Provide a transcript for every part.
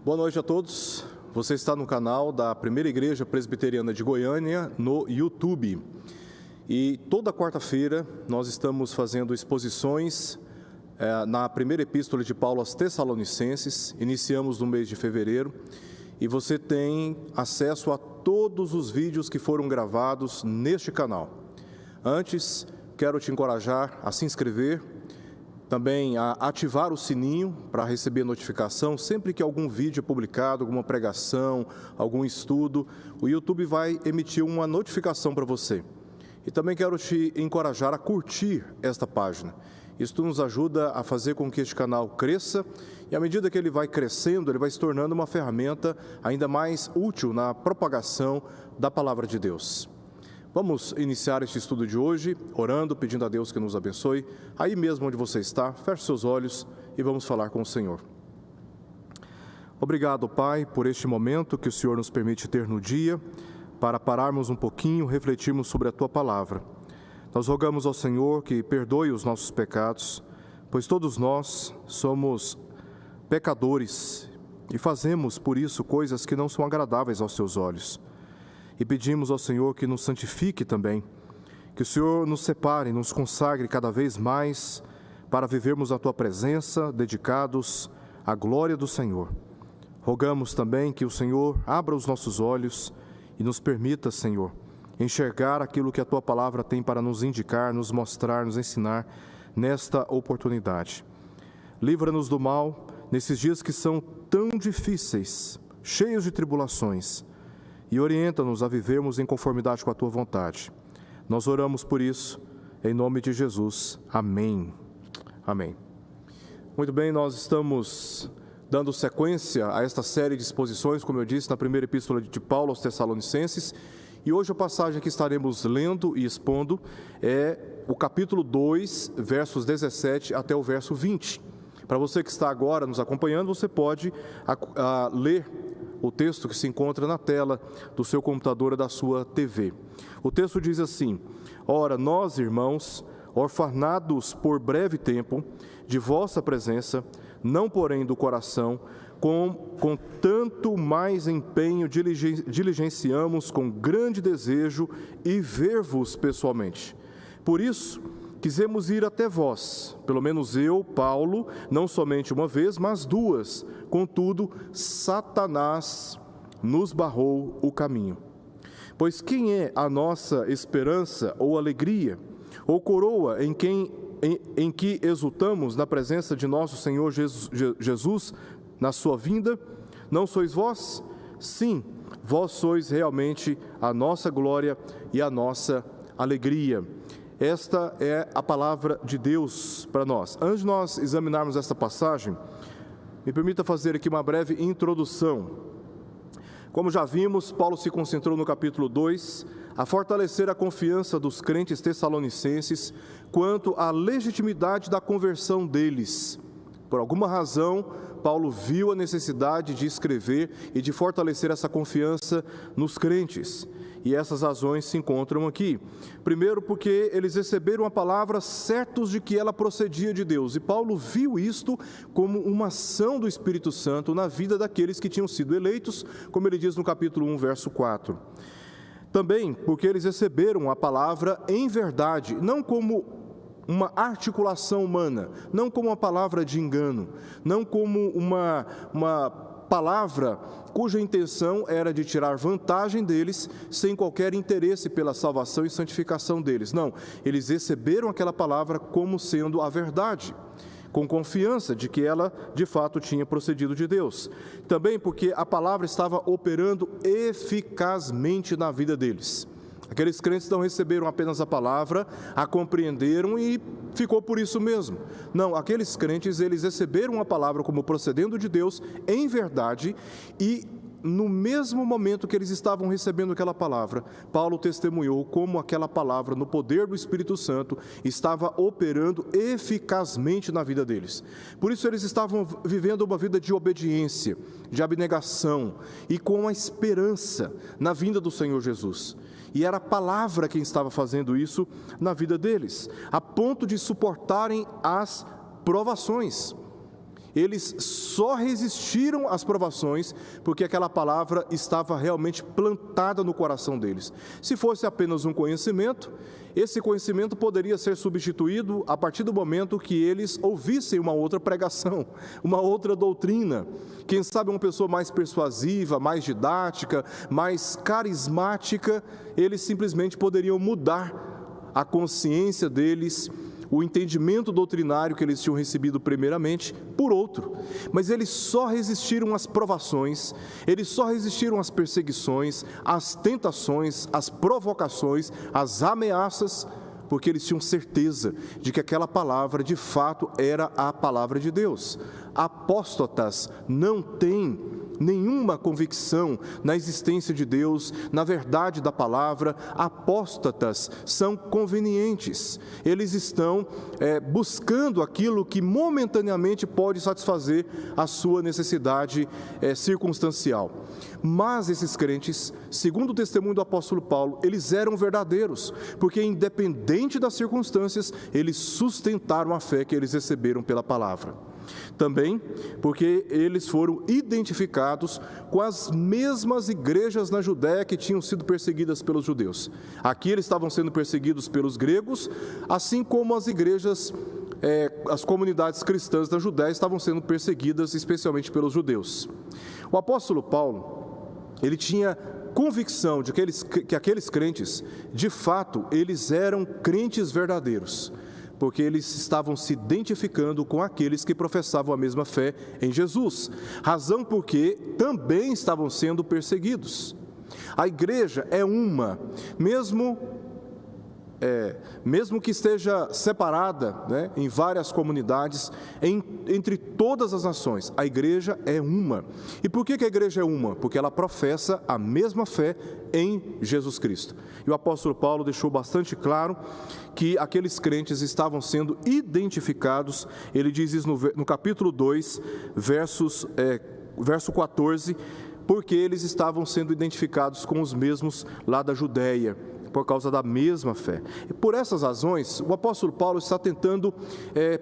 Boa noite a todos. Você está no canal da Primeira Igreja Presbiteriana de Goiânia no YouTube. E toda quarta-feira nós estamos fazendo exposições na primeira epístola de Paulo aos Tessalonicenses. Iniciamos no mês de fevereiro e você tem acesso a todos os vídeos que foram gravados neste canal. Antes, quero te encorajar a se inscrever, também a ativar o sininho para receber notificação. Sempre que algum vídeo é publicado, alguma pregação, algum estudo, o YouTube vai emitir uma notificação para você. E também quero te encorajar a curtir esta página. Isso nos ajuda a fazer com que este canal cresça e à medida que ele vai crescendo, ele vai se tornando uma ferramenta ainda mais útil na propagação da Palavra de Deus. Vamos iniciar este estudo de hoje, orando, pedindo a Deus que nos abençoe. Aí mesmo onde você está, feche seus olhos e vamos falar com o Senhor. Obrigado, Pai, por este momento que o Senhor nos permite ter no dia, para pararmos um pouquinho, refletirmos sobre a Tua Palavra. Nós rogamos ao Senhor que perdoe os nossos pecados, pois todos nós somos pecadores e fazemos, por isso, coisas que não são agradáveis aos Teus olhos. E pedimos ao Senhor que nos santifique também, que o Senhor nos separe, nos consagre cada vez mais para vivermos a Tua presença, dedicados à glória do Senhor. Rogamos também que o Senhor abra os nossos olhos e nos permita, Senhor, enxergar aquilo que a Tua Palavra tem para nos indicar, nos mostrar, nos ensinar nesta oportunidade. Livra-nos do mal nesses dias que são tão difíceis, cheios de tribulações, e orienta-nos a vivermos em conformidade com a Tua vontade. Nós oramos por isso, em nome de Jesus. Amém. Amém. Muito bem, nós estamos dando sequência a esta série de exposições, como eu disse, na primeira epístola de Paulo aos Tessalonicenses, e hoje a passagem que estaremos lendo e expondo é o capítulo 2, versos 17 até o verso 20. Para você que está agora nos acompanhando, você pode ler o texto que se encontra na tela do seu computador ou da sua TV. O texto diz assim: Ora, nós, irmãos, orfanados por breve tempo de vossa presença, não porém do coração, com tanto mais empenho diligenciamos com grande desejo e ver-vos pessoalmente. Por isso, quisemos ir até vós, pelo menos eu, Paulo, não somente uma vez, mas duas. Contudo, Satanás nos barrou o caminho. Pois quem é a nossa esperança ou alegria, ou coroa em que exultamos na presença de nosso Senhor Jesus na sua vinda? Não sois vós? Sim, vós sois realmente a nossa glória e a nossa alegria. Esta é a palavra de Deus para nós. Antes de nós examinarmos esta passagem, me permita fazer aqui uma breve introdução. Como já vimos, Paulo se concentrou no capítulo 2 a fortalecer a confiança dos crentes tessalonicenses quanto à legitimidade da conversão deles. Por alguma razão, Paulo viu a necessidade de escrever e de fortalecer essa confiança nos crentes. E essas razões se encontram aqui. Primeiro, porque eles receberam a palavra certos de que ela procedia de Deus. E Paulo viu isto como uma ação do Espírito Santo na vida daqueles que tinham sido eleitos, como ele diz no capítulo 1, verso 4. Também porque eles receberam a palavra em verdade, não como uma articulação humana, não como uma palavra de engano, não como uma palavra cuja intenção era de tirar vantagem deles, sem qualquer interesse pela salvação e santificação deles. Não, eles receberam aquela palavra como sendo a verdade, com confiança de que ela, de fato, tinha procedido de Deus. Também porque a palavra estava operando eficazmente na vida deles. Aqueles crentes não receberam apenas a palavra, a compreenderam e ficou por isso mesmo. Não, aqueles crentes, eles receberam a palavra como procedendo de Deus em verdade e no mesmo momento que eles estavam recebendo aquela palavra, Paulo testemunhou como aquela palavra, no poder do Espírito Santo, estava operando eficazmente na vida deles. Por isso eles estavam vivendo uma vida de obediência, de abnegação e com a esperança na vinda do Senhor Jesus. E era a palavra quem estava fazendo isso na vida deles, a ponto de suportarem as provações. eles só resistiram às provações porque aquela palavra estava realmente plantada no coração deles. Se fosse apenas um conhecimento, esse conhecimento poderia ser substituído a partir do momento que eles ouvissem uma outra pregação, uma outra doutrina. Quem sabe uma pessoa mais persuasiva, mais didática, mais carismática, eles simplesmente poderiam mudar a consciência deles, o entendimento doutrinário que eles tinham recebido primeiramente, por outro. Mas eles só resistiram às provações, eles só resistiram às perseguições, às tentações, às provocações, às ameaças, porque eles tinham certeza de que aquela palavra de fato era a palavra de Deus. Apóstatas não têm nenhuma convicção na existência de Deus, na verdade da palavra. Apóstatas são convenientes, eles estão buscando aquilo que momentaneamente pode satisfazer a sua necessidade circunstancial. Mas esses crentes, segundo o testemunho do apóstolo Paulo, eles eram verdadeiros, porque independente das circunstâncias, eles sustentaram a fé que eles receberam pela palavra. Também porque eles foram identificados com as mesmas igrejas na Judéia que tinham sido perseguidas pelos judeus. Aqui eles estavam sendo perseguidos pelos gregos, assim como as igrejas, as comunidades cristãs da Judéia estavam sendo perseguidas especialmente pelos judeus. O apóstolo Paulo, ele tinha convicção de que aqueles crentes, de fato, eles eram crentes verdadeiros, porque eles estavam se identificando com aqueles que professavam a mesma fé em Jesus, razão porque também estavam sendo perseguidos. A igreja é uma, mesmo que esteja separada, em várias comunidades, entre todas as nações, a igreja é uma. E por que a igreja é uma? Porque ela professa a mesma fé em Jesus Cristo. E o apóstolo Paulo deixou bastante claro que aqueles crentes estavam sendo identificados. Ele diz isso no capítulo 2, verso 14, porque eles estavam sendo identificados com os mesmos lá da Judéia, por causa da mesma fé. E por essas razões, o apóstolo Paulo está tentando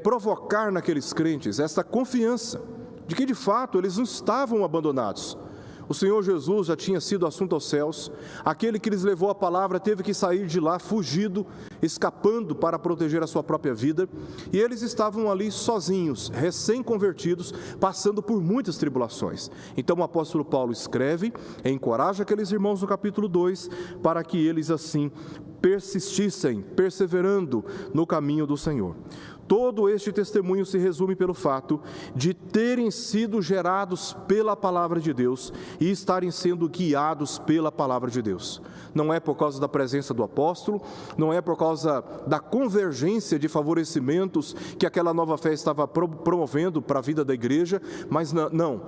provocar naqueles crentes esta confiança de que de fato eles não estavam abandonados. O Senhor Jesus já tinha sido assunto aos céus, aquele que lhes levou a palavra teve que sair de lá fugido, escapando para proteger a sua própria vida, e eles estavam ali sozinhos, recém-convertidos, passando por muitas tribulações. Então o apóstolo Paulo escreve, encoraja aqueles irmãos no capítulo 2, para que eles assim persistissem, perseverando no caminho do Senhor. Todo este testemunho se resume pelo fato de terem sido gerados pela palavra de Deus e estarem sendo guiados pela palavra de Deus. Não é por causa da presença do apóstolo, não é por causa da convergência de favorecimentos que aquela nova fé estava promovendo para a vida da igreja, mas não.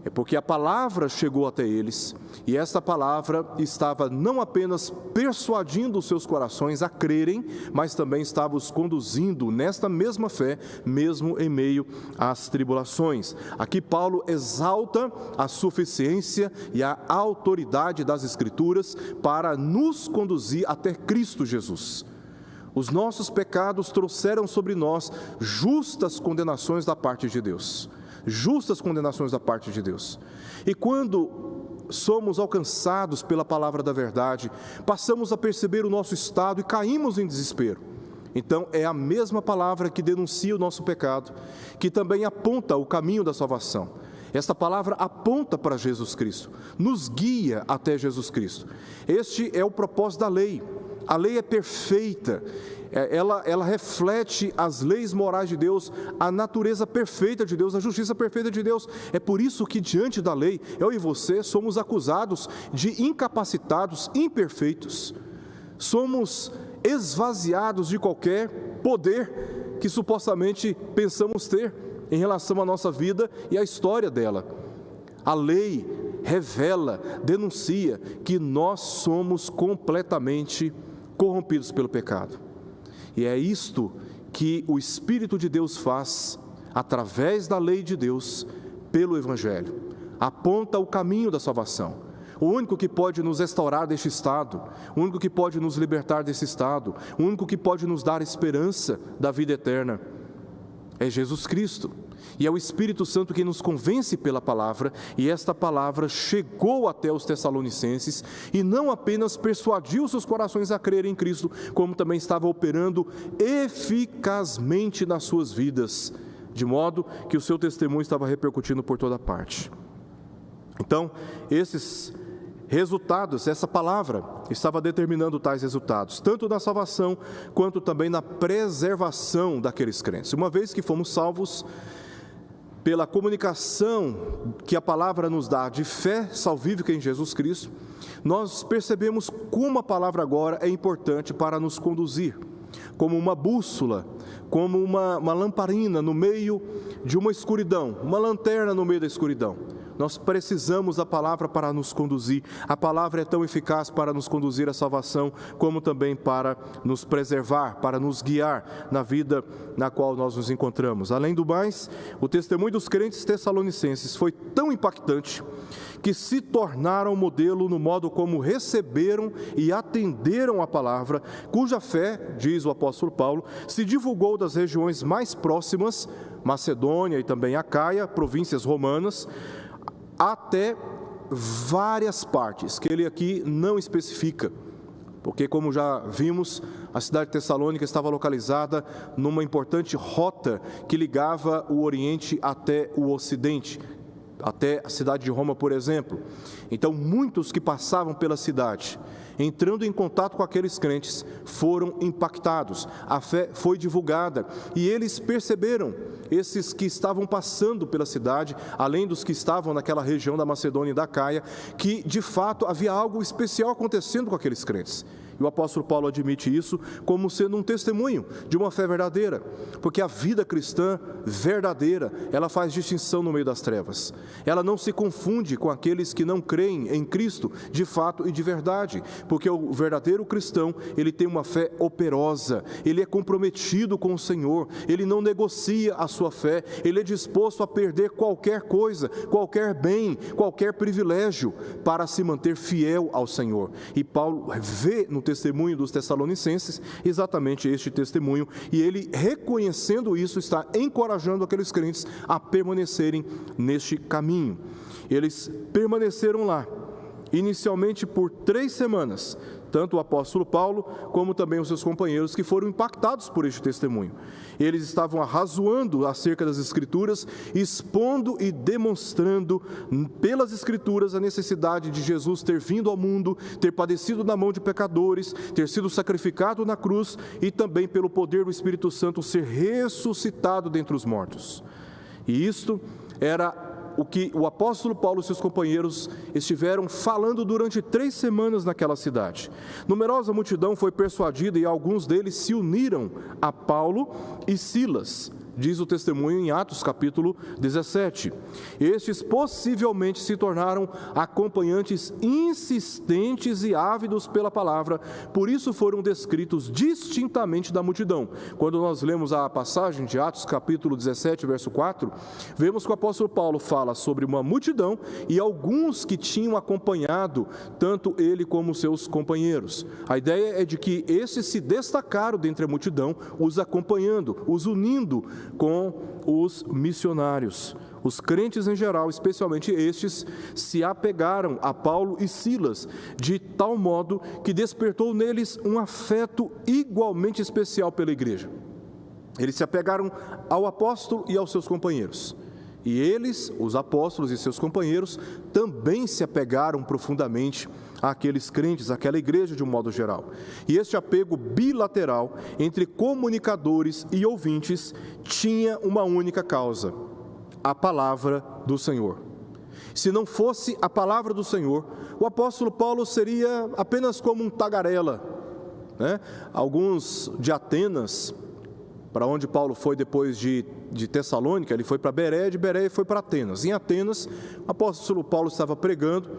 É porque a palavra chegou até eles, e esta palavra estava não apenas persuadindo os seus corações a crerem, mas também estava os conduzindo nesta mesma fé, mesmo em meio às tribulações. Aqui Paulo exalta a suficiência e a autoridade das Escrituras para nos conduzir até Cristo Jesus. Os nossos pecados trouxeram sobre nós justas condenações da parte de Deus. Justas condenações da parte de Deus. E quando somos alcançados pela palavra da verdade, passamos a perceber o nosso estado e caímos em desespero. Então é a mesma palavra que denuncia o nosso pecado, que também aponta o caminho da salvação. Esta palavra aponta para Jesus Cristo, nos guia até Jesus Cristo. Este é o propósito da lei. A lei é perfeita. Ela reflete as leis morais de Deus, a natureza perfeita de Deus, a justiça perfeita de Deus. É por isso que diante da lei, eu e você somos acusados de incapacitados, imperfeitos. Somos esvaziados de qualquer poder que supostamente pensamos ter em relação à nossa vida e à história dela. A lei revela, denuncia que nós somos completamente corrompidos pelo pecado. E é isto que o Espírito de Deus faz através da lei de Deus pelo Evangelho. Aponta o caminho da salvação. O único que pode nos restaurar deste estado, o único que pode nos libertar desse estado, o único que pode nos dar esperança da vida eterna é Jesus Cristo. E é o Espírito Santo que nos convence pela palavra, e esta palavra chegou até os Tessalonicenses e não apenas persuadiu seus corações a crer em Cristo, como também estava operando eficazmente nas suas vidas, de modo que o seu testemunho estava repercutindo por toda parte. Então, esses resultados, essa palavra estava determinando tais resultados, tanto na salvação quanto também na preservação daqueles crentes. Uma vez que fomos salvos, pela comunicação que a palavra nos dá de fé salvífica em Jesus Cristo, nós percebemos como a palavra agora é importante para nos conduzir, como uma bússola, como uma lamparina no meio de uma escuridão, uma lanterna no meio da escuridão. Nós precisamos da palavra para nos conduzir. A palavra é tão eficaz para nos conduzir à salvação, como também para nos preservar, para nos guiar na vida na qual nós nos encontramos. Além do mais, o testemunho dos crentes tessalonicenses foi tão impactante que se tornaram modelo no modo como receberam e atenderam a palavra, cuja fé, diz o apóstolo Paulo, se divulgou das regiões mais próximas, Macedônia e também Acaia, províncias romanas, até várias partes, que ele aqui não especifica, porque, como já vimos, a cidade de Tessalônica estava localizada numa importante rota que ligava o Oriente até o Ocidente, até a cidade de Roma, por exemplo. Então, muitos que passavam pela cidade, entrando em contato com aqueles crentes, foram impactados, a fé foi divulgada, e eles perceberam, esses que estavam passando pela cidade, além dos que estavam naquela região da Macedônia e da Acaia, que de fato havia algo especial acontecendo com aqueles crentes. E o apóstolo Paulo admite isso como sendo um testemunho de uma fé verdadeira, porque a vida cristã verdadeira, ela faz distinção no meio das trevas. Ela não se confunde com aqueles que não creem em Cristo de fato e de verdade, porque o verdadeiro cristão, ele tem uma fé operosa, ele é comprometido com o Senhor, ele não negocia a sua fé, ele é disposto a perder qualquer coisa, qualquer bem, qualquer privilégio para se manter fiel ao Senhor. E Paulo vê no testemunho dos Tessalonicenses exatamente este testemunho, e ele, reconhecendo isso, está encorajando aqueles crentes a permanecerem neste caminho. Eles permaneceram lá, inicialmente por 3 semanas, tanto o apóstolo Paulo, como também os seus companheiros, que foram impactados por este testemunho. Eles estavam arrazoando acerca das Escrituras, expondo e demonstrando pelas Escrituras a necessidade de Jesus ter vindo ao mundo, ter padecido na mão de pecadores, ter sido sacrificado na cruz e também pelo poder do Espírito Santo ser ressuscitado dentre os mortos. E isto era o que o apóstolo Paulo e seus companheiros estiveram falando durante 3 semanas naquela cidade. Numerosa multidão foi persuadida e alguns deles se uniram a Paulo e Silas, diz o testemunho em Atos capítulo 17. Estes possivelmente se tornaram acompanhantes insistentes e ávidos pela palavra, por isso foram descritos distintamente da multidão. Quando nós lemos a passagem de Atos capítulo 17, verso 4, vemos que o apóstolo Paulo fala sobre uma multidão e alguns que tinham acompanhado tanto ele como seus companheiros. A ideia é de que esses se destacaram dentre a multidão, os acompanhando, os unindo com os missionários. Os crentes em geral, especialmente estes, se apegaram a Paulo e Silas, de tal modo que despertou neles um afeto igualmente especial pela igreja. Eles se apegaram ao apóstolo e aos seus companheiros. E eles, os apóstolos e seus companheiros, também se apegaram profundamente àqueles crentes, àquela igreja de um modo geral. E este apego bilateral entre comunicadores e ouvintes tinha uma única causa: a palavra do Senhor. Se não fosse a palavra do Senhor, o apóstolo Paulo seria apenas como um tagarela, né? Alguns de Atenas, para onde Paulo foi depois de Tessalônica, ele foi para Bereia, de Bereia foi para Atenas. Em Atenas, o apóstolo Paulo estava pregando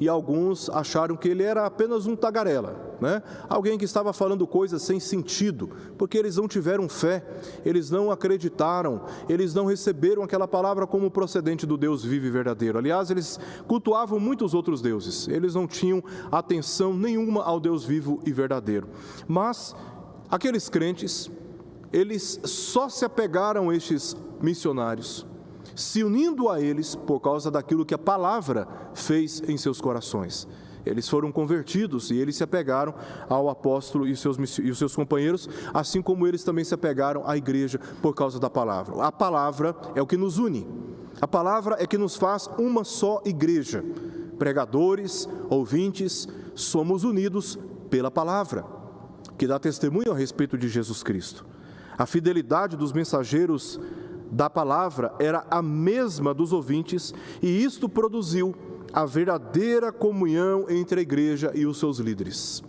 e alguns acharam que ele era apenas um tagarela, né? Alguém que estava falando coisas sem sentido, porque eles não tiveram fé, eles não acreditaram, eles não receberam aquela palavra como procedente do Deus vivo e verdadeiro. Aliás, eles cultuavam muitos outros deuses, eles não tinham atenção nenhuma ao Deus vivo e verdadeiro. Mas aqueles crentes, eles só se apegaram a estes missionários, se unindo a eles por causa daquilo que a palavra fez em seus corações. Eles foram convertidos e eles se apegaram ao apóstolo e os seus companheiros, assim como eles também se apegaram à igreja por causa da palavra. A palavra é o que nos une. A palavra é que nos faz uma só igreja. Pregadores, ouvintes, somos unidos pela palavra, que dá testemunho a respeito de Jesus Cristo. A fidelidade dos mensageiros da palavra era a mesma dos ouvintes, e isto produziu a verdadeira comunhão entre a igreja e os seus líderes.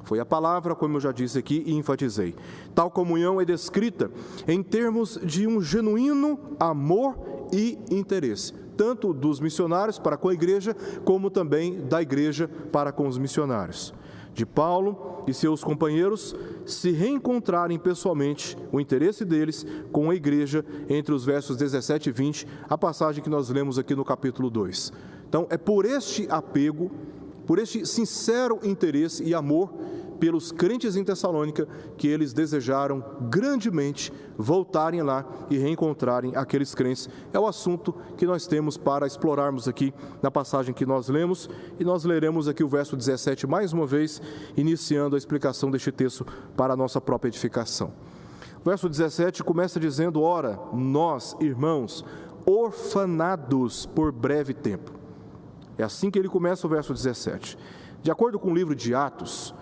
Foi a palavra, como eu já disse aqui e enfatizei. Tal comunhão é descrita em termos de um genuíno amor e interesse, tanto dos missionários para com a igreja, como também da igreja para com os missionários. De Paulo e seus companheiros se reencontrarem pessoalmente, o interesse deles com a igreja, entre os versos 17 e 20, a passagem que nós lemos aqui no capítulo 2. Então, é por este apego, por este sincero interesse e amor pelos crentes em Tessalônica, que eles desejaram grandemente voltarem lá e reencontrarem aqueles crentes. É o assunto que nós temos para explorarmos aqui na passagem que nós lemos, e nós leremos aqui o verso 17 mais uma vez, iniciando a explicação deste texto para a nossa própria edificação. O verso 17 começa dizendo: ora, nós, irmãos, orfanados por breve tempo. É assim que ele começa o verso 17. De acordo com o livro de Atos,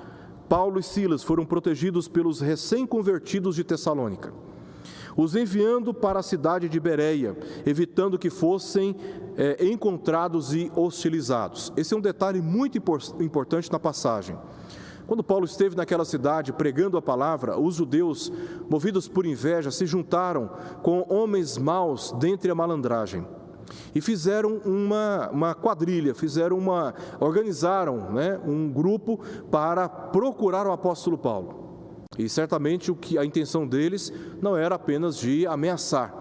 Paulo e Silas foram protegidos pelos recém-convertidos de Tessalônica, os enviando para a cidade de Bereia, evitando que fossem encontrados e hostilizados. Esse é um detalhe muito importante na passagem. Quando Paulo esteve naquela cidade pregando a palavra, os judeus, movidos por inveja, se juntaram com homens maus dentre a malandragem e fizeram uma quadrilha, organizaram um grupo para procurar o apóstolo Paulo. E certamente a intenção deles não era apenas de ameaçar.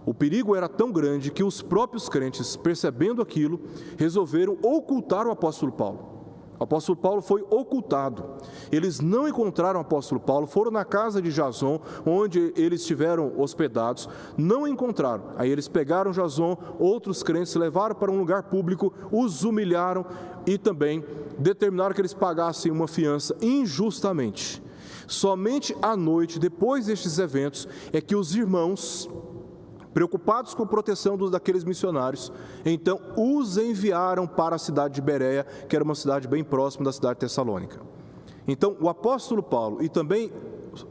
O perigo era tão grande que os próprios crentes, percebendo aquilo, resolveram ocultar o apóstolo Paulo. O apóstolo Paulo foi ocultado. Eles não encontraram o apóstolo Paulo, foram na casa de Jason, onde eles estiveram hospedados, não encontraram. Aí eles pegaram Jason, outros crentes, levaram para um lugar público, os humilharam e também determinaram que eles pagassem uma fiança injustamente. Somente à noite, depois destes eventos, é que os irmãos, preocupados com a proteção daqueles missionários, então os enviaram para a cidade de Bereia, que era uma cidade bem próxima da cidade de Tessalônica. Então o apóstolo Paulo e também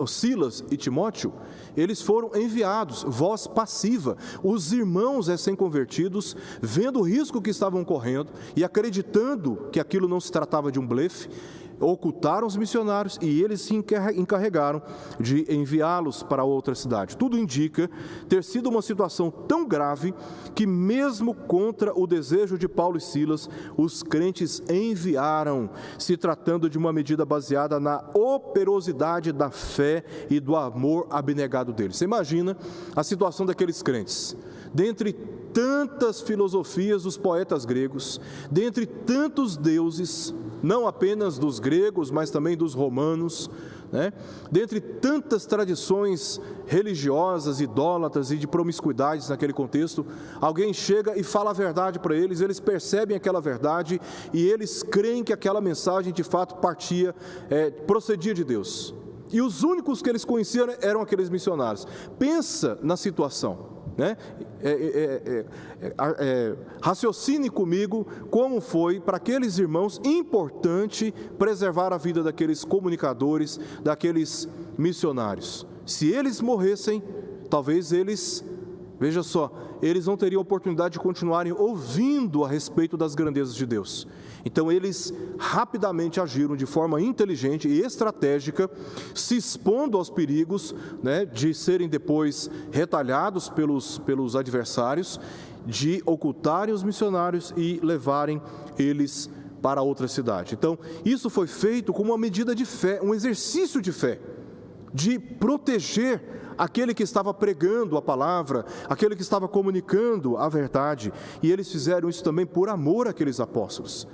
Silas e Timóteo, eles foram enviados, voz passiva. Os irmãos recém-convertidos, vendo o risco que estavam correndo e acreditando que aquilo não se tratava de um blefe, ocultaram os missionários e eles se encarregaram de enviá-los para outra cidade. Tudo indica ter sido uma situação tão grave que, mesmo contra o desejo de Paulo e Silas, os crentes enviaram, se tratando de uma medida baseada na operosidade da fé e do amor abnegado deles. Você imagina a situação daqueles crentes, dentre tantas filosofias dos poetas gregos, dentre tantos deuses, não apenas dos gregos, mas também dos romanos, dentre tantas tradições religiosas, idólatras e de promiscuidades naquele contexto, alguém chega e fala a verdade para eles, eles percebem aquela verdade e eles creem que aquela mensagem de fato procedia de Deus. E os únicos que eles conheciam eram aqueles missionários. Pensa na situação. Raciocine comigo como foi para aqueles irmãos importante preservar a vida daqueles comunicadores, daqueles missionários. Se eles morressem, talvez eles não teriam oportunidade de continuarem ouvindo a respeito das grandezas de Deus. Então eles rapidamente agiram de forma inteligente e estratégica, se expondo aos perigos de serem depois retalhados pelos adversários, de ocultarem os missionários e levarem eles para outra cidade. Então isso foi feito como uma medida de fé, um exercício de fé, de proteger aquele que estava pregando a palavra, aquele que estava comunicando a verdade, e eles fizeram isso também por amor àqueles apóstolos.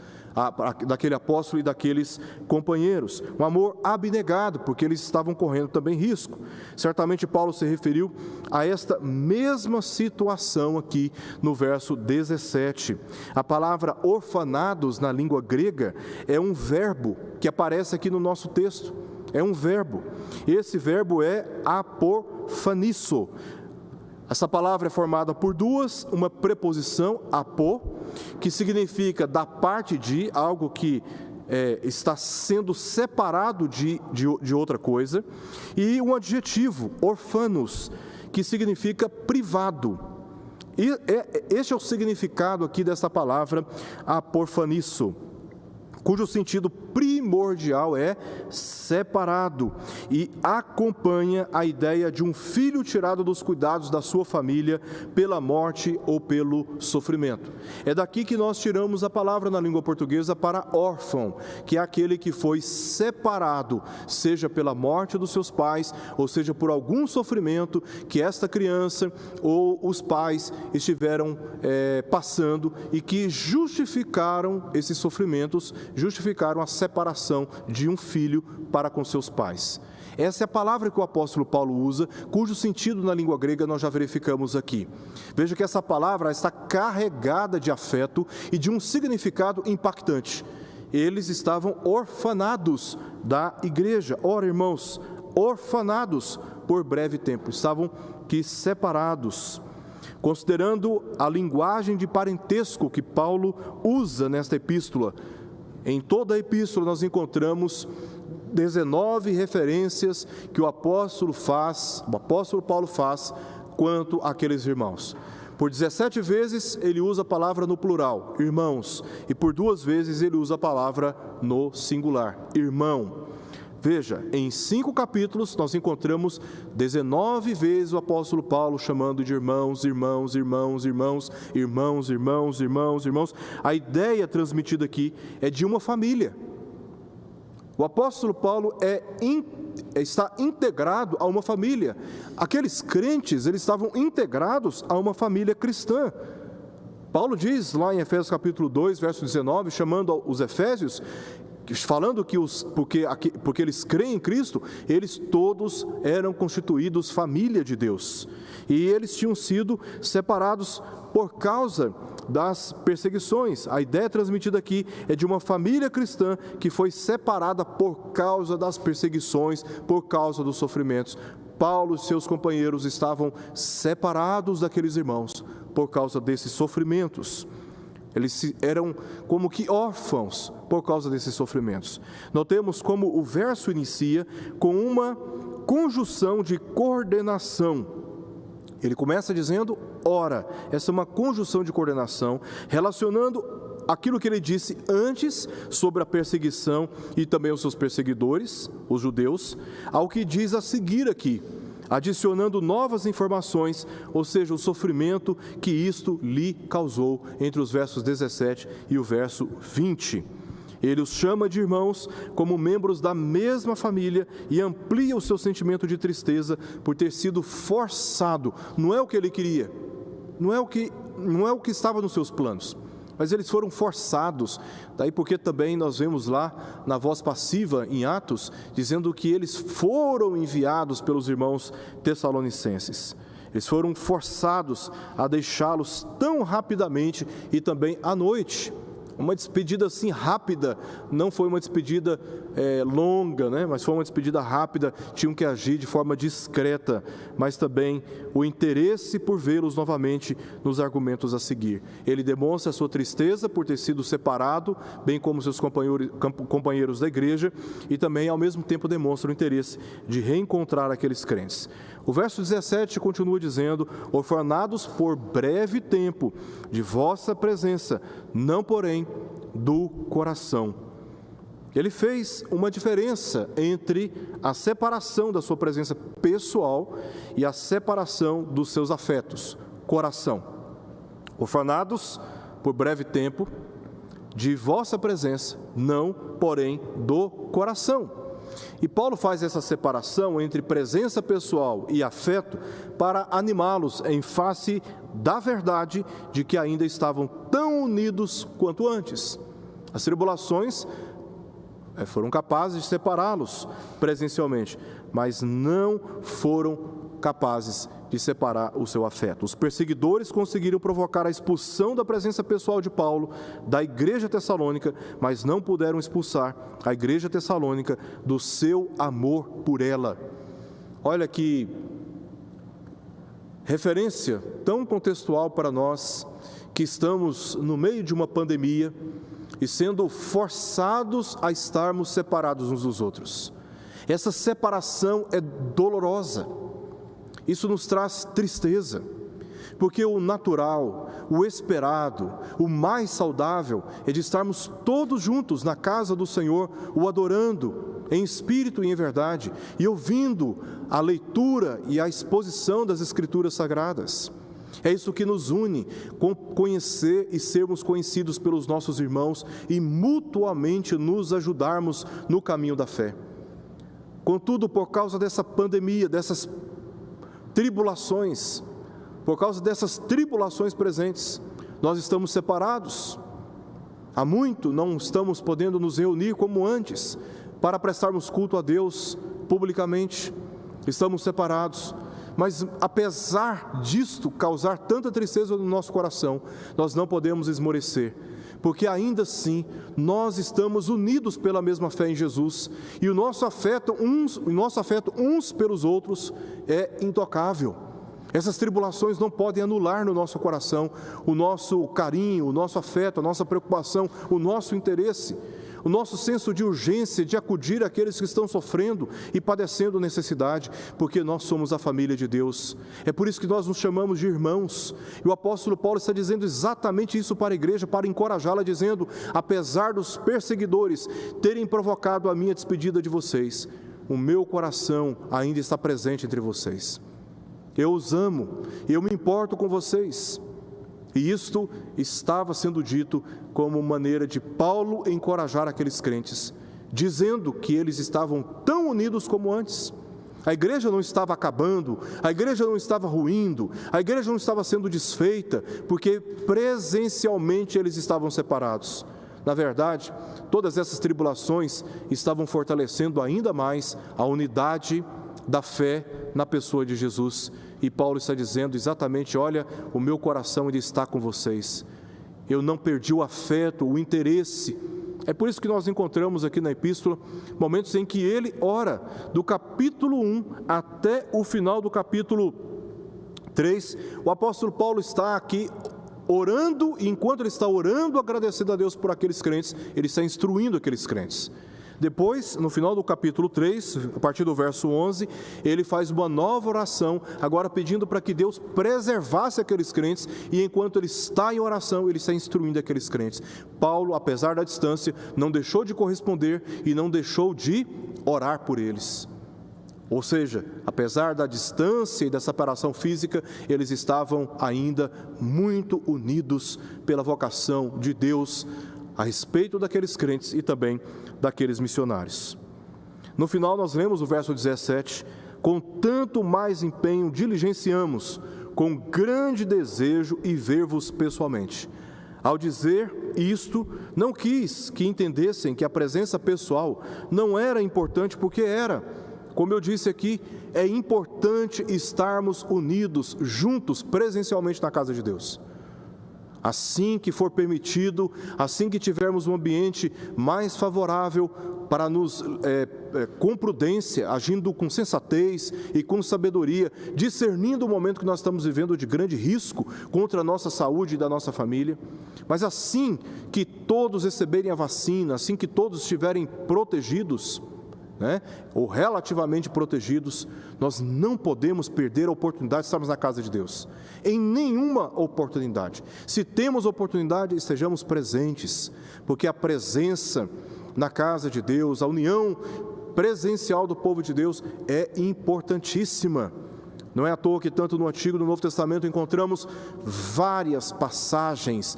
daquele apóstolo e daqueles companheiros. Um amor abnegado, porque eles estavam correndo também risco. Certamente Paulo se referiu a esta mesma situação aqui no verso 17. A palavra orfanados na língua grega é um verbo que aparece aqui no nosso texto. É um verbo. Esse verbo é aporfanisso. Essa palavra é formada por uma preposição, apo, que significa da parte de algo que está sendo separado de outra coisa, e um adjetivo, orfanos, que significa privado. E este é o significado aqui dessa palavra aporfanisso, cujo sentido primordial é separado e acompanha a ideia de um filho tirado dos cuidados da sua família pela morte ou pelo sofrimento. É daqui que nós tiramos a palavra na língua portuguesa para órfão, que é aquele que foi separado, seja pela morte dos seus pais, ou seja por algum sofrimento que esta criança ou os pais estiveram passando e que justificaram esses sofrimentos, justificaram a separação de um filho para com seus pais. Essa é a palavra que o apóstolo Paulo usa, cujo sentido na língua grega nós já verificamos aqui. Veja que essa palavra está carregada de afeto e de um significado impactante. Eles estavam orfanados da igreja. Ora, irmãos, orfanados por breve tempo, estavam separados. Considerando a linguagem de parentesco que Paulo usa nesta epístola, em toda a epístola nós encontramos 19 referências que o apóstolo Paulo faz quanto àqueles irmãos. Por 17 vezes ele usa a palavra no plural, irmãos, e por 2 vezes ele usa a palavra no singular, irmão. Veja, em 5 capítulos nós encontramos 19 vezes o apóstolo Paulo chamando de irmãos, irmãos, irmãos, irmãos, irmãos, irmãos, irmãos, irmãos. A ideia transmitida aqui é de uma família. O apóstolo Paulo está integrado a uma família. Aqueles crentes, eles estavam integrados a uma família cristã. Paulo diz lá em Efésios capítulo 2, verso 19, chamando os efésios, falando que porque eles creem em Cristo, eles todos eram constituídos família de Deus. E eles tinham sido separados por causa das perseguições. A ideia transmitida aqui é de uma família cristã que foi separada por causa das perseguições, por causa dos sofrimentos. Paulo e seus companheiros estavam separados daqueles irmãos por causa desses sofrimentos. Eles eram como que órfãos por causa desses sofrimentos. Notemos como o verso inicia com uma conjunção de coordenação. Ele começa dizendo, ora. Essa é uma conjunção de coordenação, relacionando aquilo que ele disse antes sobre a perseguição e também os seus perseguidores, os judeus, ao que diz a seguir aqui, adicionando novas informações, ou seja, o sofrimento que isto lhe causou entre os versos 17 e o verso 20. Ele os chama de irmãos como membros da mesma família e amplia o seu sentimento de tristeza por ter sido forçado. Não é o que ele queria, não é o que estava nos seus planos, mas eles foram forçados. Daí porque também nós vemos lá na voz passiva em Atos, dizendo que eles foram enviados pelos irmãos tessalonicenses. Eles foram forçados a deixá-los tão rapidamente e também à noite. Uma despedida assim rápida, não foi uma despedida longa, né? Mas foi uma despedida rápida, tinham que agir de forma discreta, mas também o interesse por vê-los novamente nos argumentos a seguir. Ele demonstra a sua tristeza por ter sido separado, bem como seus companheiros da igreja, e também ao mesmo tempo demonstra o interesse de reencontrar aqueles crentes. O verso 17 continua dizendo, orfanados por breve tempo de vossa presença, não porém do coração. Ele fez uma diferença entre a separação da sua presença pessoal e a separação dos seus afetos, coração. Orfanados por breve tempo de vossa presença, não porém do coração. E Paulo faz essa separação entre presença pessoal e afeto para animá-los em face da verdade de que ainda estavam tão unidos quanto antes. As tribulações foram capazes de separá-los presencialmente, mas não foram capazes de separar o seu afeto. Os perseguidores conseguiram provocar a expulsão da presença pessoal de Paulo da igreja tessalônica, mas não puderam expulsar a igreja tessalônica do seu amor por ela. Olha que referência tão contextual para nós, que estamos no meio de uma pandemia e sendo forçados a estarmos separados uns dos outros. Essa separação é dolorosa. Isso nos traz tristeza, porque o natural, o esperado, o mais saudável é de estarmos todos juntos na casa do Senhor, o adorando em espírito e em verdade, e ouvindo a leitura e a exposição das Escrituras Sagradas. É isso que nos une, conhecer e sermos conhecidos pelos nossos irmãos e mutuamente nos ajudarmos no caminho da fé. Contudo, por causa dessa pandemia, dessas tribulações, por causa dessas tribulações presentes, nós estamos separados. Há muito não estamos podendo nos reunir como antes, para prestarmos culto a Deus publicamente. Estamos separados. Mas apesar disto causar tanta tristeza no nosso coração, nós não podemos esmorecer, porque ainda assim nós estamos unidos pela mesma fé em Jesus, e o nosso afeto uns pelos outros é intocável. Essas tribulações não podem anular no nosso coração o nosso carinho, o nosso afeto, a nossa preocupação, o nosso interesse, o nosso senso de urgência de acudir àqueles que estão sofrendo e padecendo necessidade, porque nós somos a família de Deus. É por isso que nós nos chamamos de irmãos. E o apóstolo Paulo está dizendo exatamente isso para a igreja, para encorajá-la, dizendo: apesar dos perseguidores terem provocado a minha despedida de vocês, o meu coração ainda está presente entre vocês. Eu os amo, eu me importo com vocês. E isto estava sendo dito como maneira de Paulo encorajar aqueles crentes, dizendo que eles estavam tão unidos como antes. A igreja não estava acabando, a igreja não estava ruindo, a igreja não estava sendo desfeita, porque presencialmente eles estavam separados. Na verdade, todas essas tribulações estavam fortalecendo ainda mais a unidade da fé na pessoa de Jesus. E Paulo está dizendo exatamente: olha, o meu coração ainda está com vocês. Eu não perdi o afeto, o interesse. É por isso que nós encontramos aqui na epístola momentos em que ele ora, do capítulo 1 até o final do capítulo 3. O apóstolo Paulo está aqui orando, e enquanto ele está orando, agradecendo a Deus por aqueles crentes, ele está instruindo aqueles crentes. Depois, no final do capítulo 3, a partir do verso 11, ele faz uma nova oração, agora pedindo para que Deus preservasse aqueles crentes, e enquanto ele está em oração, ele está instruindo aqueles crentes. Paulo, apesar da distância, não deixou de corresponder e não deixou de orar por eles. Ou seja, apesar da distância e da separação física, eles estavam ainda muito unidos pela vocação de Deus a respeito daqueles crentes e também daqueles missionários. No final nós lemos o verso 17: com tanto mais empenho diligenciamos, com grande desejo, ir ver-vos pessoalmente. Ao dizer isto, não quis que entendessem que a presença pessoal não era importante, porque era. Como eu disse aqui, é importante estarmos unidos, juntos, presencialmente na casa de Deus. Assim que for permitido, assim que tivermos um ambiente mais favorável para nos, com prudência, agindo com sensatez e com sabedoria, discernindo o momento que nós estamos vivendo de grande risco contra a nossa saúde e da nossa família. Mas assim que todos receberem a vacina, assim que todos estiverem protegidos, ou relativamente protegidos, nós não podemos perder a oportunidade de estarmos na casa de Deus, em nenhuma oportunidade. Se temos oportunidade, estejamos presentes, porque a presença na casa de Deus, a união presencial do povo de Deus é importantíssima. Não é à toa que tanto no Antigo e no Novo Testamento encontramos várias passagens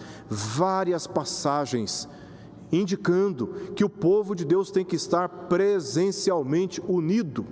indicando que o povo de Deus tem que estar presencialmente unido.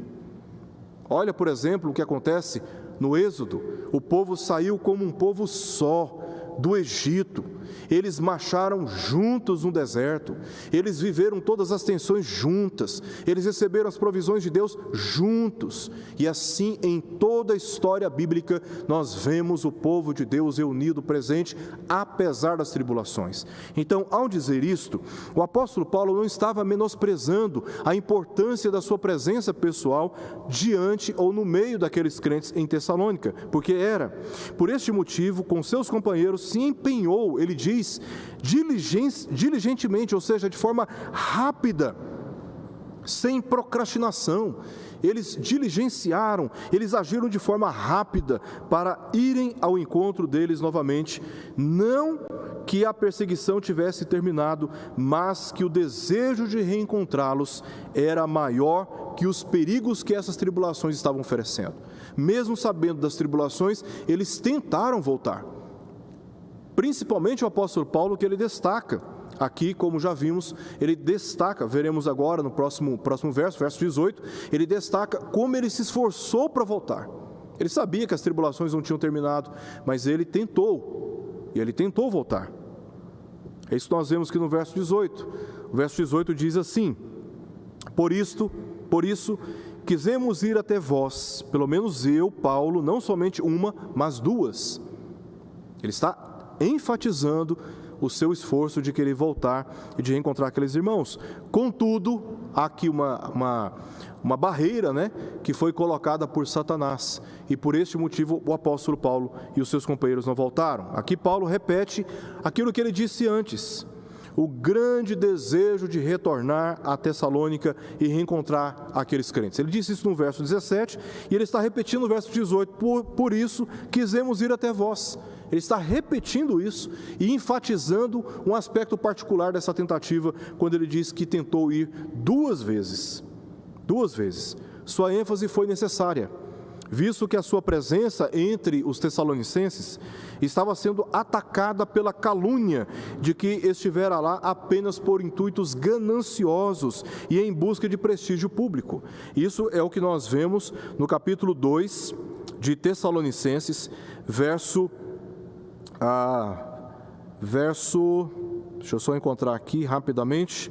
Olha, por exemplo, o que acontece no Êxodo. O povo saiu como um povo só do Egito, eles marcharam juntos no deserto, eles viveram todas as tensões juntas, eles receberam as provisões de Deus juntos, e assim em toda a história bíblica nós vemos o povo de Deus reunido, presente, apesar das tribulações. Então, ao dizer isto, o apóstolo Paulo não estava menosprezando a importância da sua presença pessoal diante ou no meio daqueles crentes em Tessalônica, porque era. Por este motivo, com seus companheiros, se empenhou, ele diz, diligentemente, ou seja, de forma rápida, sem procrastinação. Eles diligenciaram, eles agiram de forma rápida para irem ao encontro deles novamente. Não que a perseguição tivesse terminado, mas que o desejo de reencontrá-los era maior que os perigos que essas tribulações estavam oferecendo. Mesmo sabendo das tribulações, eles tentaram voltar. Principalmente o apóstolo Paulo, que ele destaca. Aqui, como já vimos, ele destaca, veremos agora no próximo verso, verso 18, ele destaca como ele se esforçou para voltar. Ele sabia que as tribulações não tinham terminado, mas ele tentou voltar. É isso que nós vemos aqui no verso 18. O verso 18 diz assim: Por isso, quisemos ir até vós, pelo menos eu, Paulo, não somente uma, mas duas. Ele está enfatizando o seu esforço de querer voltar e de reencontrar aqueles irmãos. Contudo, há aqui uma barreira, que foi colocada por Satanás, e por este motivo o apóstolo Paulo e os seus companheiros não voltaram. Aqui Paulo repete aquilo que ele disse antes: o grande desejo de retornar a Tessalônica e reencontrar aqueles crentes. Ele disse isso no verso 17, e ele está repetindo no verso 18, por isso quisemos ir até vós. Ele está repetindo isso e enfatizando um aspecto particular dessa tentativa, quando ele diz que tentou ir duas vezes. Sua ênfase foi necessária, visto que a sua presença entre os tessalonicenses estava sendo atacada pela calúnia de que estivera lá apenas por intuitos gananciosos e em busca de prestígio público. Isso é o que nós vemos no capítulo 2 de Tessalonicenses, deixa eu só encontrar aqui rapidamente,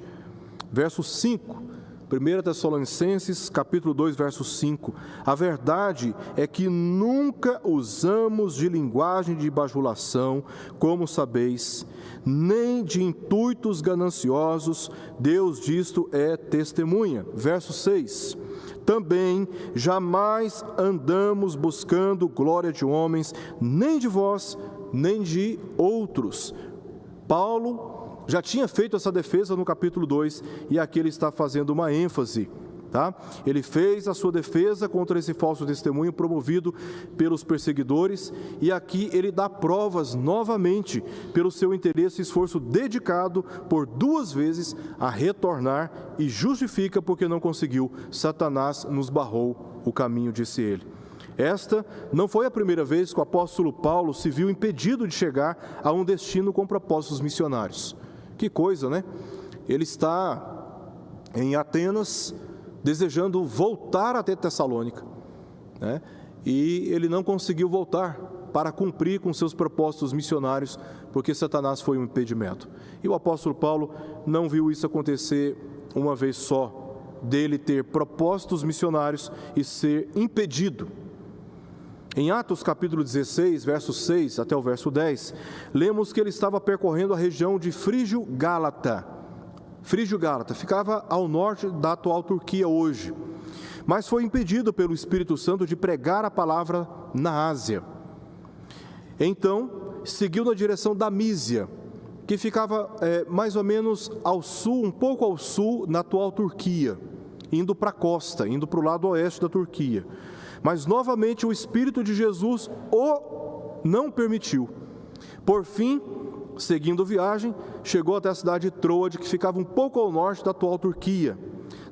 verso 5, 1 Tessalonicenses, capítulo 2, verso 5. A verdade é que nunca usamos de linguagem de bajulação, como sabeis, nem de intuitos gananciosos, Deus disto é testemunha. Verso 6. Também jamais andamos buscando glória de homens, nem de vós, nem de outros. Paulo já tinha feito essa defesa no capítulo 2, e aqui ele está fazendo uma ênfase, tá? Ele fez a sua defesa contra esse falso testemunho promovido pelos perseguidores, e aqui ele dá provas novamente pelo seu interesse e esforço dedicado por duas vezes a retornar, e justifica porque não conseguiu. Satanás nos barrou o caminho, disse ele. Esta não foi a primeira vez que o apóstolo Paulo se viu impedido de chegar a um destino com propósitos missionários. Que coisa, né? Ele está em Atenas, desejando voltar até Tessalônica, e ele não conseguiu voltar para cumprir com seus propósitos missionários, porque Satanás foi um impedimento. E o apóstolo Paulo não viu isso acontecer uma vez só, dele ter propósitos missionários e ser impedido. Em Atos capítulo 16, verso 6 até o verso 10, lemos que ele estava percorrendo a região de Frígio-Gálata. Frígio-Gálata ficava ao norte da atual Turquia hoje, mas foi impedido pelo Espírito Santo de pregar a palavra na Ásia. Então, seguiu na direção da Mísia, que ficava mais ou menos ao sul, um pouco ao sul, na atual Turquia, indo para a costa, indo para o lado oeste da Turquia. Mas novamente o Espírito de Jesus o não permitiu. Por fim, seguindo viagem, chegou até a cidade de Troade, que ficava um pouco ao norte da atual Turquia,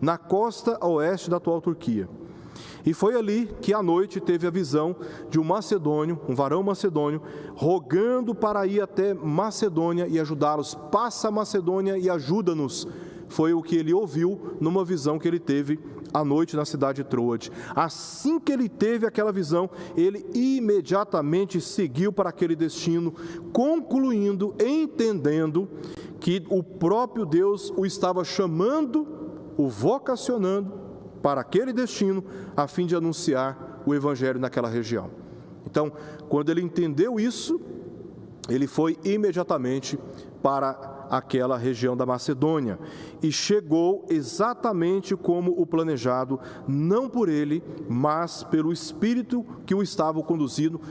na costa oeste da atual Turquia. E foi ali que à noite teve a visão de um macedônio, um varão macedônio, rogando para ir até Macedônia e ajudá-los. Passa a Macedônia e ajuda-nos. Foi o que ele ouviu numa visão que ele teve à noite na cidade de Troade. Assim que ele teve aquela visão, ele imediatamente seguiu para aquele destino, concluindo, entendendo que o próprio Deus o estava chamando, o vocacionando para aquele destino, a fim de anunciar o Evangelho naquela região. Então, quando ele entendeu isso, ele foi imediatamente para aquela região da Macedônia e chegou exatamente como o planejado, não por ele, mas pelo Espírito que o estava conduzindo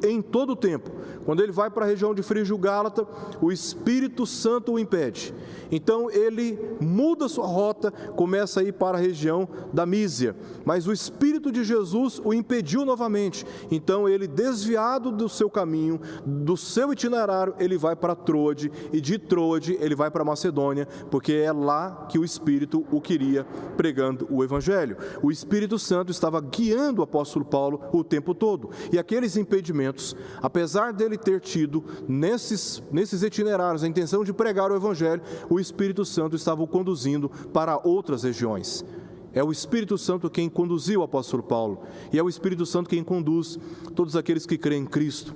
em todo o tempo. Quando ele vai para a região de Frígia e Gálata, o Espírito Santo o impede. Então ele muda sua rota, começa a ir para a região da Mísia, mas o Espírito de Jesus o impediu novamente. Então ele, desviado do seu caminho, do seu itinerário, ele vai para Troade, e de Troade ele vai para Macedônia, porque é lá que o Espírito o queria, pregando o Evangelho. O Espírito Santo estava guiando o apóstolo Paulo o tempo todo, e aqueles impedimentos, apesar dele ter tido nesses itinerários a intenção de pregar o Evangelho, o Espírito Santo estava o conduzindo para outras regiões. É o Espírito Santo quem conduziu o apóstolo Paulo, e é o Espírito Santo quem conduz todos aqueles que creem em Cristo.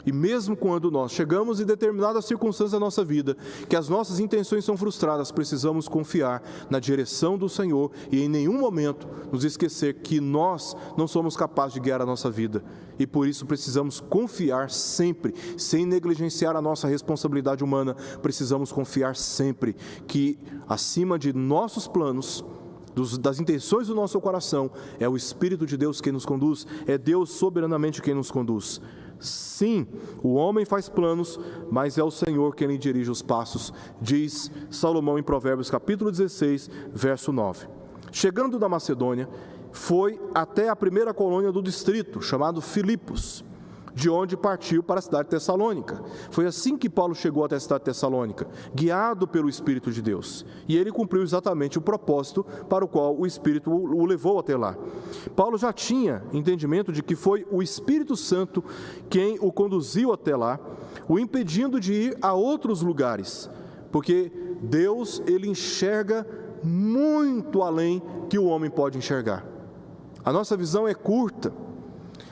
E mesmo quando nós chegamos em determinadas circunstâncias da nossa vida, que as nossas intenções são frustradas, precisamos confiar na direção do Senhor e em nenhum momento nos esquecer que nós não somos capazes de guiar a nossa vida. E por isso precisamos confiar sempre, sem negligenciar a nossa responsabilidade humana, precisamos confiar sempre que acima de nossos planos, das intenções do nosso coração, é o Espírito de Deus quem nos conduz, é Deus soberanamente quem nos conduz. Sim, o homem faz planos, mas é o Senhor quem lhe dirige os passos, diz Salomão em Provérbios capítulo 16, verso 9. Chegando da Macedônia, foi até a primeira colônia do distrito, chamado Filipos, de onde partiu para a cidade de Tessalônica. Foi assim que Paulo chegou até a cidade de Tessalônica, guiado pelo Espírito de Deus. E ele cumpriu exatamente o propósito para o qual o Espírito o levou até lá. Paulo já tinha entendimento de que foi o Espírito Santo quem o conduziu até lá, o impedindo de ir a outros lugares, porque Deus, ele enxerga muito além que o homem pode enxergar. A nossa visão é curta.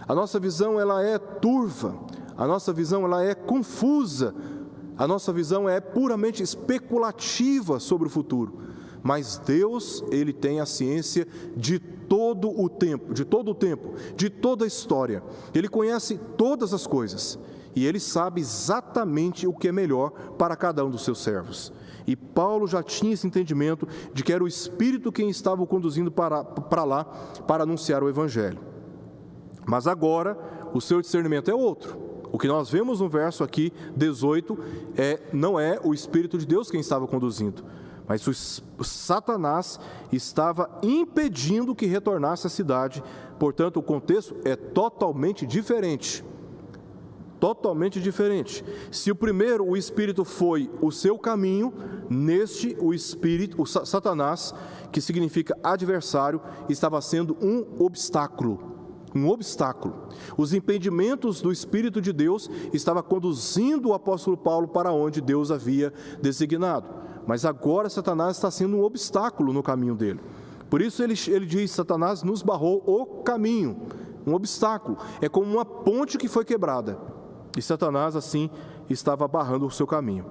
A nossa visão ela é turva, a nossa visão ela é confusa, a nossa visão é puramente especulativa sobre o futuro. Mas Deus, ele tem a ciência de todo o tempo, de toda a história. Ele conhece todas as coisas e ele sabe exatamente o que é melhor para cada um dos seus servos. E Paulo já tinha esse entendimento de que era o Espírito quem estava o conduzindo para lá para anunciar o Evangelho. Mas agora, o seu discernimento é outro. O que nós vemos no verso aqui, 18, não é o Espírito de Deus quem estava conduzindo, mas o Satanás estava impedindo que retornasse à cidade. Portanto, o contexto é totalmente diferente. Totalmente diferente. Se o primeiro, o Espírito foi o seu caminho, neste, o Satanás, que significa adversário, estava sendo um obstáculo. Os impedimentos do Espírito de Deus estavam conduzindo o apóstolo Paulo para onde Deus havia designado. Mas agora Satanás está sendo um obstáculo no caminho dele. Por isso ele diz, Satanás nos barrou o caminho, um obstáculo. É como uma ponte que foi quebrada. E Satanás, assim, estava barrando o seu caminho.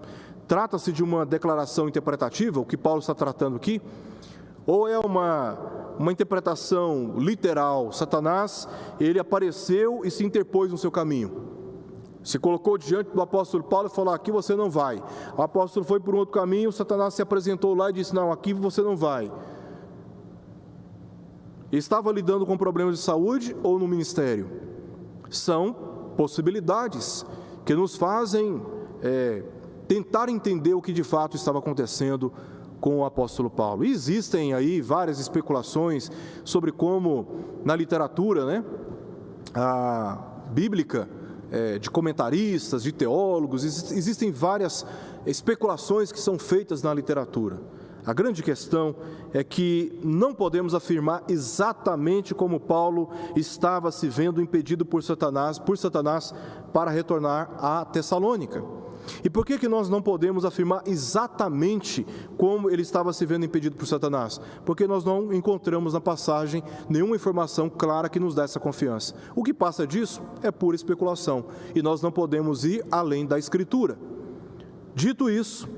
Trata-se de uma declaração interpretativa, o que Paulo está tratando aqui, ou é uma interpretação literal? Satanás, ele apareceu e se interpôs no seu caminho. Se colocou diante do apóstolo Paulo e falou, aqui você não vai. O apóstolo foi por um outro caminho, Satanás se apresentou lá e disse, não, aqui você não vai. Estava lidando com problemas de saúde ou no ministério? São possibilidades que nos fazem tentar entender o que de fato estava acontecendo com o apóstolo Paulo. E existem aí várias especulações sobre como na literatura, a bíblica, de comentaristas, de teólogos, existem várias especulações que são feitas na literatura. A grande questão é que não podemos afirmar exatamente como Paulo estava se vendo impedido por Satanás para retornar a Tessalônica. E por que nós não podemos afirmar exatamente como ele estava se vendo impedido por Satanás? Porque nós não encontramos na passagem nenhuma informação clara que nos dê essa confiança. O que passa disso é pura especulação, e nós não podemos ir além da Escritura. Dito isso,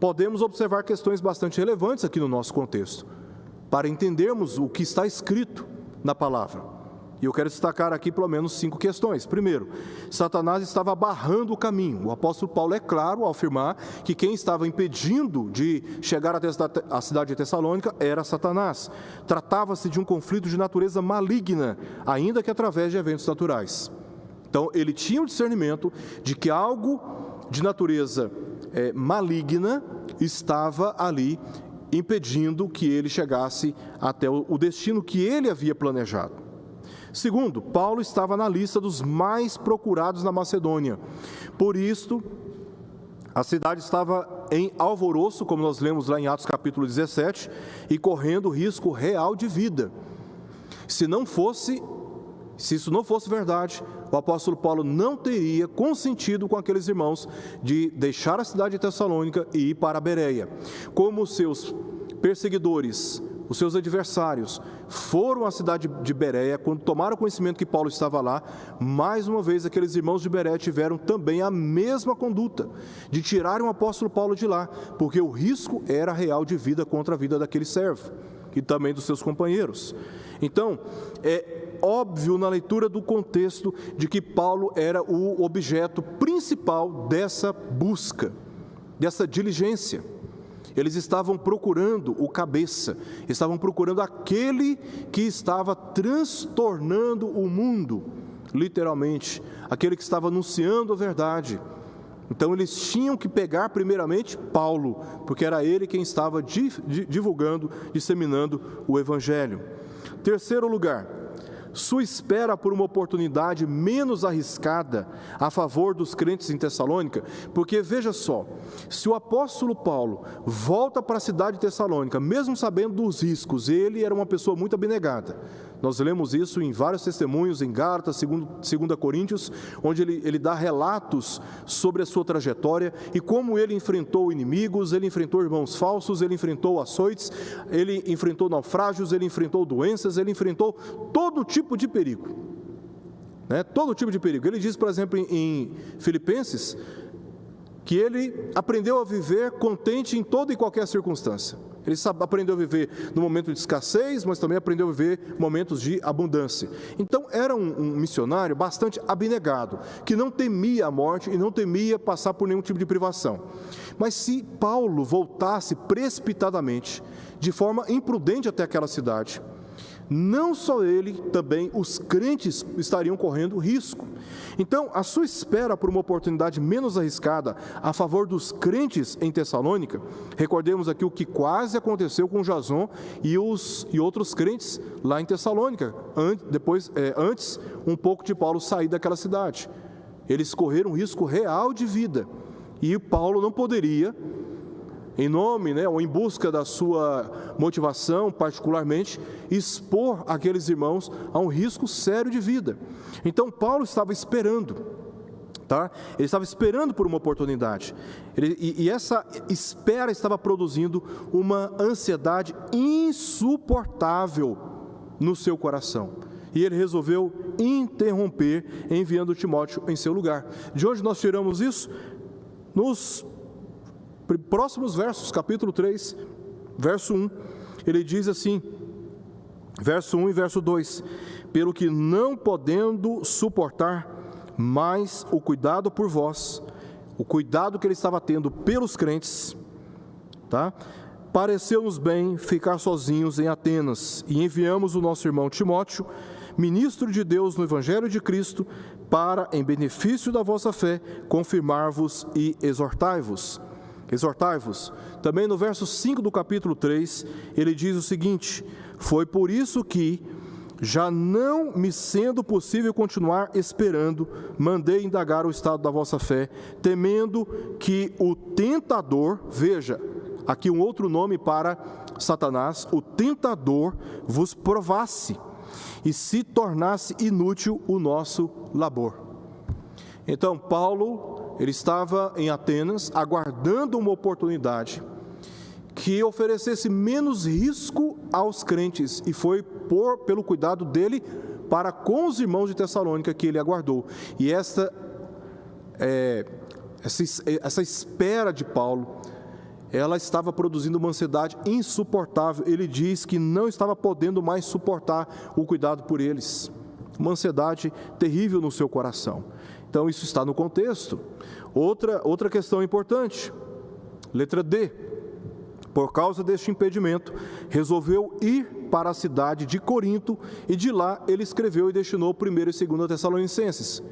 podemos observar questões bastante relevantes aqui no nosso contexto, para entendermos o que está escrito na palavra. E eu quero destacar aqui pelo menos 5 questões. Primeiro, Satanás estava barrando o caminho. O apóstolo Paulo é claro ao afirmar que quem estava impedindo de chegar até a cidade de Tessalônica era Satanás. Tratava-se de um conflito de natureza maligna, ainda que através de eventos naturais. Então, ele tinha o discernimento de que algo de natureza maligna estava ali impedindo que ele chegasse até o destino que ele havia planejado. Segundo, Paulo estava na lista dos mais procurados na Macedônia. Por isto, a cidade estava em alvoroço, como nós lemos lá em Atos capítulo 17, e correndo risco real de vida. Se isso não fosse verdade, o apóstolo Paulo não teria consentido com aqueles irmãos de deixar a cidade de Tessalônica e ir para a Bereia. Como os seus perseguidores, os seus adversários, foram à cidade de Bereia, quando tomaram conhecimento que Paulo estava lá, mais uma vez aqueles irmãos de Bereia tiveram também a mesma conduta, de tirarem o apóstolo Paulo de lá, porque o risco era real de vida contra a vida daquele servo, e também dos seus companheiros. Então, é óbvio na leitura do contexto de que Paulo era o objeto principal dessa busca, dessa diligência. Eles estavam procurando o cabeça, estavam procurando aquele que estava transtornando o mundo, literalmente, aquele que estava anunciando a verdade. Então eles tinham que pegar primeiramente Paulo, porque era ele quem estava divulgando, disseminando o Evangelho. Terceiro lugar, sua espera por uma oportunidade menos arriscada a favor dos crentes em Tessalônica, porque veja só, se o apóstolo Paulo volta para a cidade de Tessalônica, mesmo sabendo dos riscos, ele era uma pessoa muito abnegada. Nós lemos isso em vários testemunhos, em Gálatas, 2 Coríntios, onde ele dá relatos sobre a sua trajetória e como ele enfrentou inimigos, ele enfrentou irmãos falsos, ele enfrentou açoites, ele enfrentou naufrágios, ele enfrentou doenças, ele enfrentou todo tipo de perigo. Todo tipo de perigo. Ele diz, por exemplo, em Filipenses, que ele aprendeu a viver contente em toda e qualquer circunstância. Ele aprendeu a viver no momento de escassez, mas também aprendeu a viver momentos de abundância. Então, era um missionário bastante abnegado, que não temia a morte e não temia passar por nenhum tipo de privação. Mas se Paulo voltasse precipitadamente, de forma imprudente até aquela cidade, não só ele, também os crentes estariam correndo risco. Então, a sua espera por uma oportunidade menos arriscada a favor dos crentes em Tessalônica, recordemos aqui o que quase aconteceu com Jason e outros crentes lá em Tessalônica, antes um pouco de Paulo sair daquela cidade. Eles correram um risco real de vida, e Paulo não poderia, em nome, ou em busca da sua motivação, particularmente, expor aqueles irmãos a um risco sério de vida. Então, Paulo estava esperando, Ele estava esperando por uma oportunidade. E essa espera estava produzindo uma ansiedade insuportável no seu coração. E ele resolveu interromper, enviando Timóteo em seu lugar. De onde nós tiramos isso? Nos próximos versos, capítulo 3, verso 1, ele diz assim, verso 1 e verso 2: pelo que não podendo suportar mais o cuidado por vós, o cuidado que ele estava tendo pelos crentes, pareceu-nos bem ficar sozinhos em Atenas, e enviamos o nosso irmão Timóteo, ministro de Deus no Evangelho de Cristo, para, em benefício da vossa fé, confirmar-vos e exortai-vos. Também no verso 5 do capítulo 3, ele diz o seguinte: foi por isso que, já não me sendo possível continuar esperando, mandei indagar o estado da vossa fé, temendo que o tentador, veja, aqui um outro nome para Satanás, o tentador vos provasse e se tornasse inútil o nosso labor. Então, Paulo, ele estava em Atenas, aguardando uma oportunidade que oferecesse menos risco aos crentes, e foi pelo cuidado dele para com os irmãos de Tessalônica que ele aguardou. E essa espera de Paulo, ela estava produzindo uma ansiedade insuportável. Ele diz que não estava podendo mais suportar o cuidado por eles. Uma ansiedade terrível no seu coração. Então, isso está no contexto. Outra questão importante, letra D. Por causa deste impedimento, resolveu ir para a cidade de Corinto, e de lá ele escreveu e destinou 1 e 2 Tessalonicenses.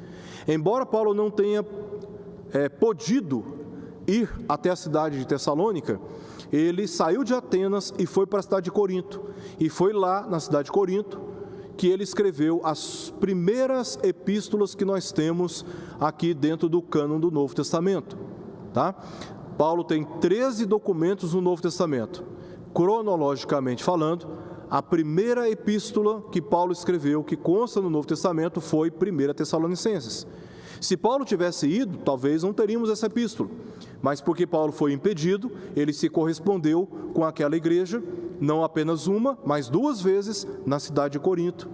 Embora Paulo não tenha podido ir até a cidade de Tessalônica, ele saiu de Atenas e foi para a cidade de Corinto. E foi lá, na cidade de Corinto, que ele escreveu as primeiras epístolas que nós temos aqui dentro do cânon do Novo Testamento. Tá? Paulo tem 13 documentos no Novo Testamento. Cronologicamente falando, a primeira epístola que Paulo escreveu, que consta no Novo Testamento, foi 1 Tessalonicenses. Se Paulo tivesse ido, talvez não teríamos essa epístola, mas porque Paulo foi impedido, ele se correspondeu com aquela igreja, não apenas uma, mas 2 vezes na cidade de Corinto,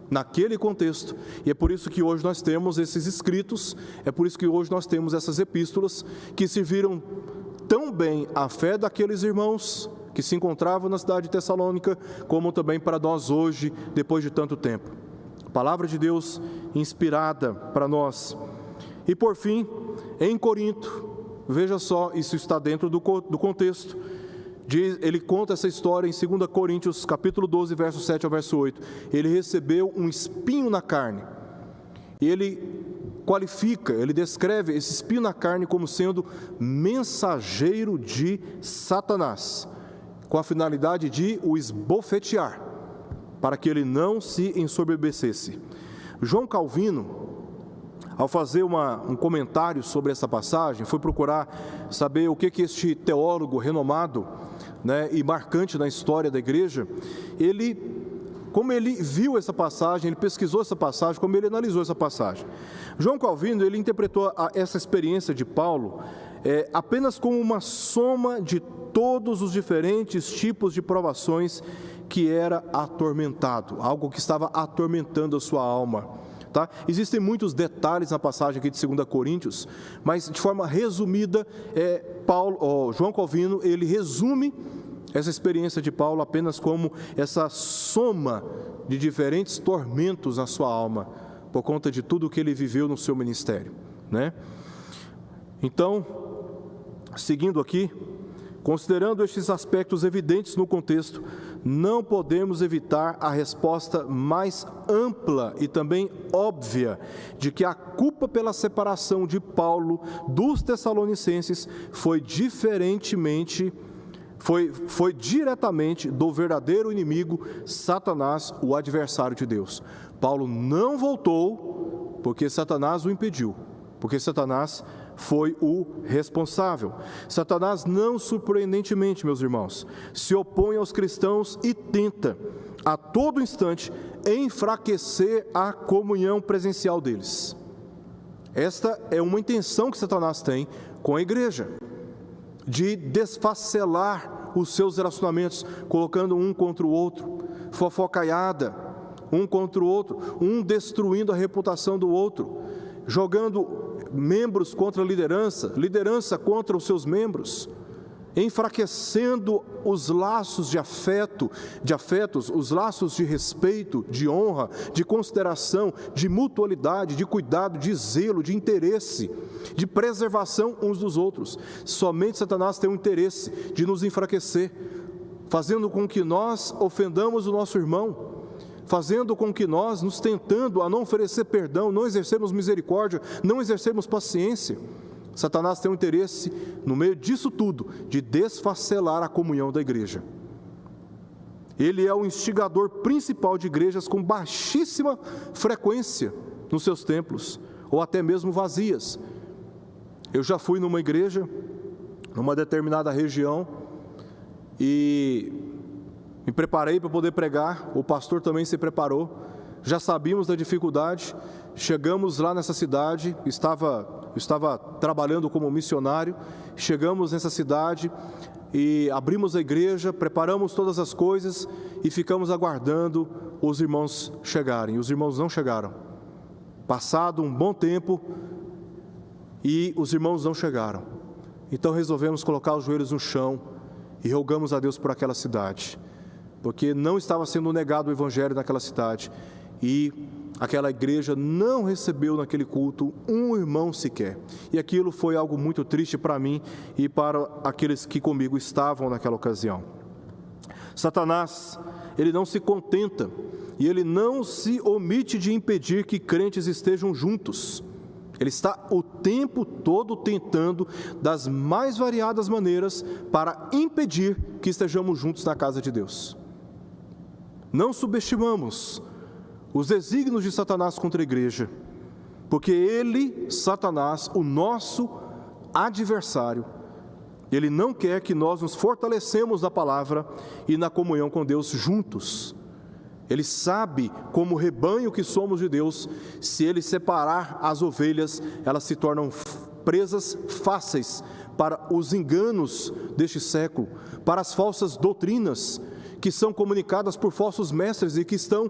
naquele contexto. E é por isso que hoje nós temos esses escritos, é por isso que hoje nós temos essas epístolas que serviram tão bem à fé daqueles irmãos que se encontravam na cidade de Tessalônica, como também para nós hoje, depois de tanto tempo. Palavra de Deus inspirada para nós. E por fim, em Corinto, veja só, isso está dentro do contexto. Ele conta essa história em 2 Coríntios, capítulo 12, verso 7 ao verso 8. Ele recebeu um espinho na carne. E ele qualifica, ele descreve esse espinho na carne como sendo mensageiro de Satanás, com a finalidade de o esbofetear, para que ele não se ensoberbecesse. João Calvino, ao fazer um comentário sobre essa passagem, foi procurar saber o que este teólogo renomado, e marcante na história da igreja, como ele viu essa passagem, ele pesquisou essa passagem, como ele analisou essa passagem. João Calvino, ele interpretou essa experiência de Paulo apenas como uma soma de todos os diferentes tipos de provações que era atormentado, algo que estava atormentando a sua alma. Tá? Existem muitos detalhes na passagem aqui de 2 Coríntios, mas de forma resumida, João Calvino, ele resume essa experiência de Paulo apenas como essa soma de diferentes tormentos na sua alma, por conta de tudo que ele viveu no seu ministério. Então, seguindo aqui, considerando estes aspectos evidentes no contexto, não podemos evitar a resposta mais ampla e também óbvia de que a culpa pela separação de Paulo dos Tessalonicenses foi diretamente do verdadeiro inimigo, Satanás, o adversário de Deus. Paulo não voltou porque Satanás o impediu, porque Satanás foi o responsável. Satanás, não surpreendentemente, meus irmãos, se opõe aos cristãos e tenta, a todo instante, enfraquecer a comunhão presencial deles. Esta é uma intenção que Satanás tem com a igreja, de desfacelar os seus relacionamentos, colocando um contra o outro, fofocaiada, um contra o outro, um destruindo a reputação do outro, jogando membros contra a liderança contra os seus membros, enfraquecendo os laços de afetos, os laços de respeito, de honra, de consideração, de mutualidade, de cuidado, de zelo, de interesse, de preservação uns dos outros. Somente Satanás tem o interesse de nos enfraquecer, fazendo com que nós ofendamos o nosso irmão, fazendo com que nós, nos tentando a não oferecer perdão, não exercermos misericórdia, não exercermos paciência. Satanás tem o interesse, no meio disso tudo, de desfacelar a comunhão da igreja. Ele é o instigador principal de igrejas com baixíssima frequência nos seus templos, ou até mesmo vazias. Eu já fui numa igreja, numa determinada região, e me preparei para poder pregar. O pastor também se preparou. Já sabíamos da dificuldade. Chegamos lá nessa cidade, eu estava trabalhando como missionário. Chegamos nessa cidade e abrimos a igreja, preparamos todas as coisas e ficamos aguardando os irmãos chegarem. Os irmãos não chegaram. Passado um bom tempo e os irmãos não chegaram. Então resolvemos colocar os joelhos no chão e rogamos a Deus por aquela cidade, porque não estava sendo negado o evangelho naquela cidade e aquela igreja não recebeu naquele culto um irmão sequer. E aquilo foi algo muito triste para mim e para aqueles que comigo estavam naquela ocasião. Satanás, ele não se contenta e ele não se omite de impedir que crentes estejam juntos. Ele está o tempo todo tentando, das mais variadas maneiras, para impedir que estejamos juntos na casa de Deus. Não subestimamos os desígnios de Satanás contra a igreja, porque ele, Satanás, o nosso adversário, ele não quer que nós nos fortalecemos na palavra e na comunhão com Deus juntos. Ele sabe, como rebanho que somos de Deus, se ele separar as ovelhas, elas se tornam presas fáceis para os enganos deste século, para as falsas doutrinas que são comunicadas por falsos mestres e que estão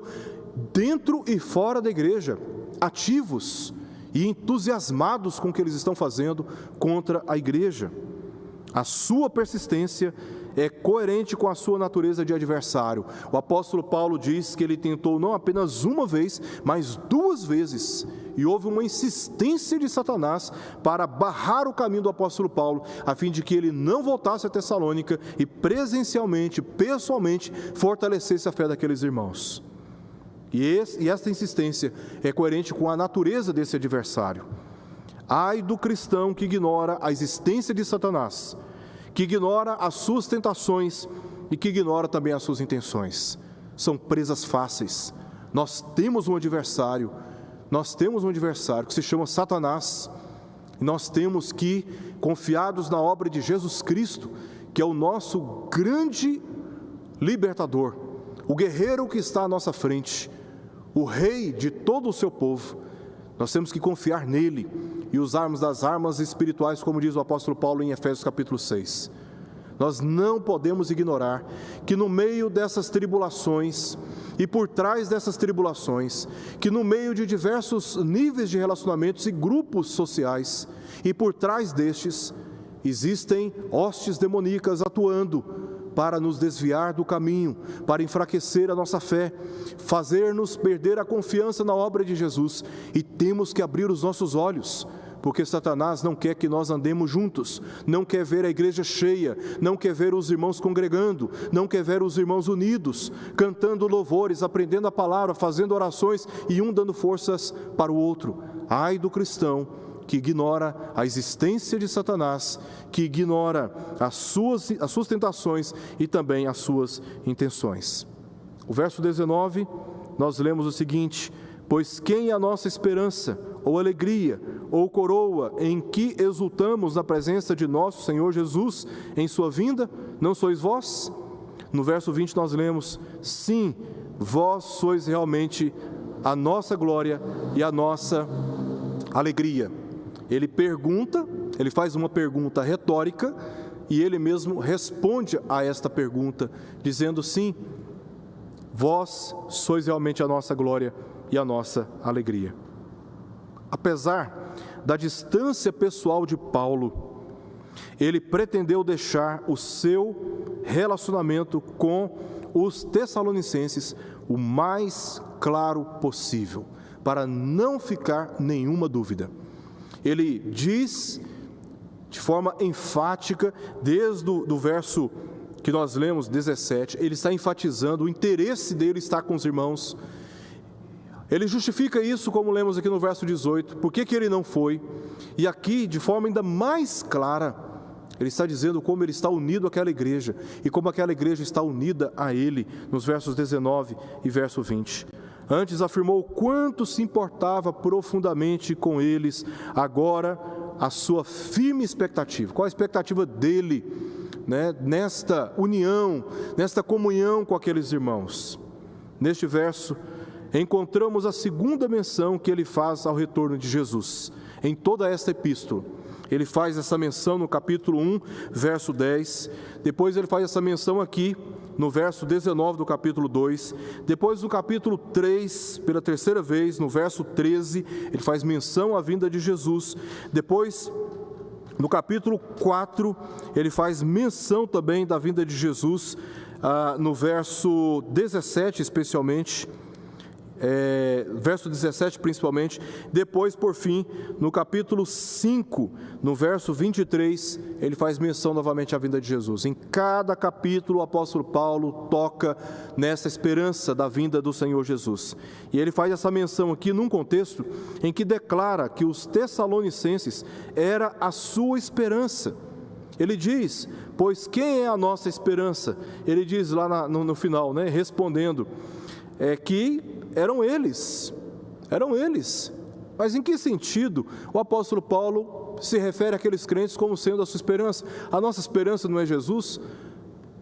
dentro e fora da igreja, ativos e entusiasmados com o que eles estão fazendo contra a igreja. A sua persistência é coerente com a sua natureza de adversário. O apóstolo Paulo diz que ele tentou não apenas uma vez, mas 2 vezes, e houve uma insistência de Satanás para barrar o caminho do apóstolo Paulo, a fim de que ele não voltasse a Tessalônica e presencialmente, pessoalmente, fortalecesse a fé daqueles irmãos. E esta insistência é coerente com a natureza desse adversário. Ai do cristão que ignora a existência de Satanás, que ignora as suas tentações e que ignora também as suas intenções. São presas fáceis. Nós temos um adversário que se chama Satanás. E nós temos que, confiados na obra de Jesus Cristo, que é o nosso grande libertador, o guerreiro que está à nossa frente, o rei de todo o seu povo, nós temos que confiar nele e usarmos das armas espirituais, como diz o apóstolo Paulo em Efésios capítulo 6. Nós não podemos ignorar que no meio dessas tribulações e por trás dessas tribulações, que no meio de diversos níveis de relacionamentos e grupos sociais, e por trás destes, existem hostes demoníacas atuando para nos desviar do caminho, para enfraquecer a nossa fé, fazer-nos perder a confiança na obra de Jesus. E temos que abrir os nossos olhos, porque Satanás não quer que nós andemos juntos, não quer ver a igreja cheia, não quer ver os irmãos congregando, não quer ver os irmãos unidos, cantando louvores, aprendendo a palavra, fazendo orações e um dando forças para o outro. Ai do cristão que ignora a existência de Satanás, que ignora as suas tentações e também as suas intenções. O verso 19, nós lemos o seguinte: pois quem é a nossa esperança, ou alegria, ou coroa, em que exultamos na presença de nosso Senhor Jesus em sua vinda? Não sois vós? No verso 20 nós lemos: sim, vós sois realmente a nossa glória e a nossa alegria. Ele faz uma pergunta retórica e ele mesmo responde a esta pergunta, dizendo: sim, vós sois realmente a nossa glória e a nossa alegria. Apesar da distância pessoal de Paulo, ele pretendeu deixar o seu relacionamento com os tessalonicenses o mais claro possível, para não ficar nenhuma dúvida. Ele diz de forma enfática, desde o verso que nós lemos, 17, ele está enfatizando o interesse dele estar com os irmãos. Ele justifica isso, como lemos aqui no verso 18, por que ele não foi. E aqui, de forma ainda mais clara, ele está dizendo como ele está unido àquela igreja, e como aquela igreja está unida a ele, nos versos 19 e verso 20. Antes afirmou o quanto se importava profundamente com eles, agora a sua firme expectativa. Qual a expectativa dele né, nesta união, nesta comunhão com aqueles irmãos. Neste verso, encontramos a segunda menção que ele faz ao retorno de Jesus. Em toda esta epístola, ele faz essa menção no capítulo 1, verso 10, depois ele faz essa menção aqui, no verso 19 do capítulo 2, depois no capítulo 3, pela terceira vez, no verso 13, ele faz menção à vinda de Jesus, depois no capítulo 4, ele faz menção também da vinda de Jesus, no verso 17 especialmente, verso 17 principalmente, depois por fim, no capítulo 5, no verso 23, ele faz menção novamente à vinda de Jesus. Em cada capítulo o apóstolo Paulo toca nessa esperança da vinda do Senhor Jesus. E ele faz essa menção aqui num contexto em que declara que os tessalonicenses era a sua esperança. Ele diz, pois quem é a nossa esperança? Ele diz lá no final, né, respondendo, que eram eles. Mas em que sentido o apóstolo Paulo se refere àqueles crentes como sendo a sua esperança? A nossa esperança não é Jesus?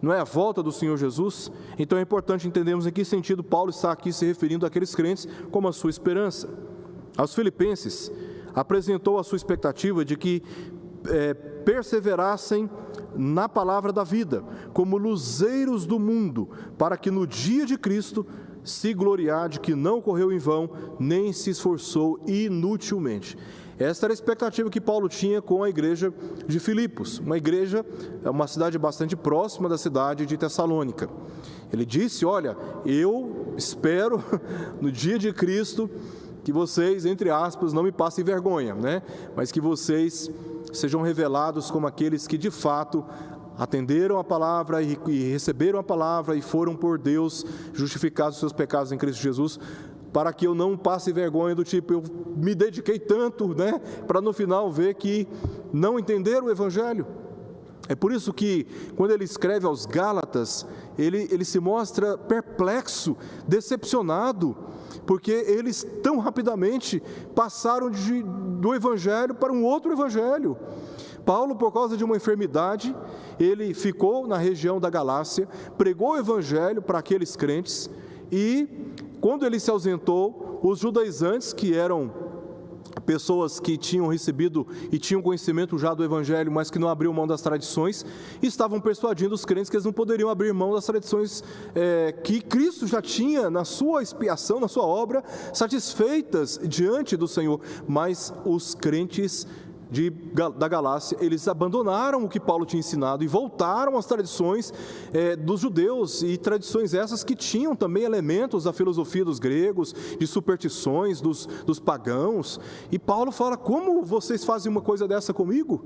Não é a volta do Senhor Jesus? Então é importante entendermos em que sentido Paulo está aqui se referindo àqueles crentes como a sua esperança. Aos Filipenses, apresentou a sua expectativa de que perseverassem na palavra da vida, como luzeiros do mundo, para que no dia de Cristo se gloriar de que não correu em vão, nem se esforçou inutilmente. Esta era a expectativa que Paulo tinha com a igreja de Filipos, uma cidade bastante próxima da cidade de Tessalônica. Ele disse, olha, eu espero no dia de Cristo que vocês, entre aspas, não me passem vergonha, né? Mas que vocês sejam revelados como aqueles que de fato atenderam a palavra e receberam a palavra e foram por Deus justificados os seus pecados em Cristo Jesus, para que eu não passe vergonha do tipo, eu me dediquei tanto, né, para no final ver que não entenderam o Evangelho. É por isso que, quando ele escreve aos Gálatas, ele se mostra perplexo, decepcionado, porque eles tão rapidamente passaram do Evangelho para um outro Evangelho. Paulo, por causa de uma enfermidade, ele ficou na região da Galácia, pregou o Evangelho para aqueles crentes, e quando ele se ausentou, os judaizantes, que eram pessoas que tinham recebido e tinham conhecimento já do Evangelho, mas que não abriam mão das tradições, estavam persuadindo os crentes que eles não poderiam abrir mão das tradições que Cristo já tinha na sua expiação, na sua obra, satisfeitas diante do Senhor. Mas os crentes da Galácia, eles abandonaram o que Paulo tinha ensinado e voltaram às tradições dos judeus, e tradições essas que tinham também elementos da filosofia dos gregos, de superstições dos pagãos. E Paulo fala, como vocês fazem uma coisa dessa comigo?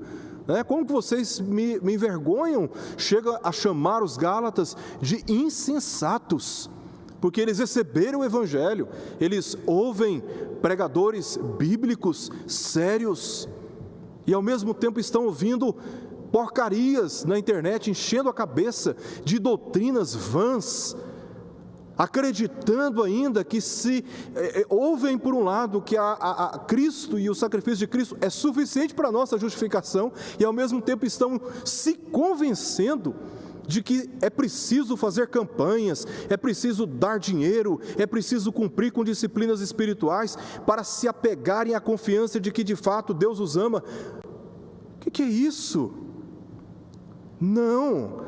Como que vocês me envergonham? Chega a chamar os Gálatas de insensatos, porque eles receberam o Evangelho, eles ouvem pregadores bíblicos sérios, e ao mesmo tempo estão ouvindo porcarias na internet, enchendo a cabeça de doutrinas vãs, acreditando ainda que se ouvem por um lado que a Cristo e o sacrifício de Cristo é suficiente para a nossa justificação, e ao mesmo tempo estão se convencendo de que é preciso fazer campanhas, é preciso dar dinheiro, é preciso cumprir com disciplinas espirituais para se apegarem à confiança de que de fato Deus os ama. O que é isso? Não.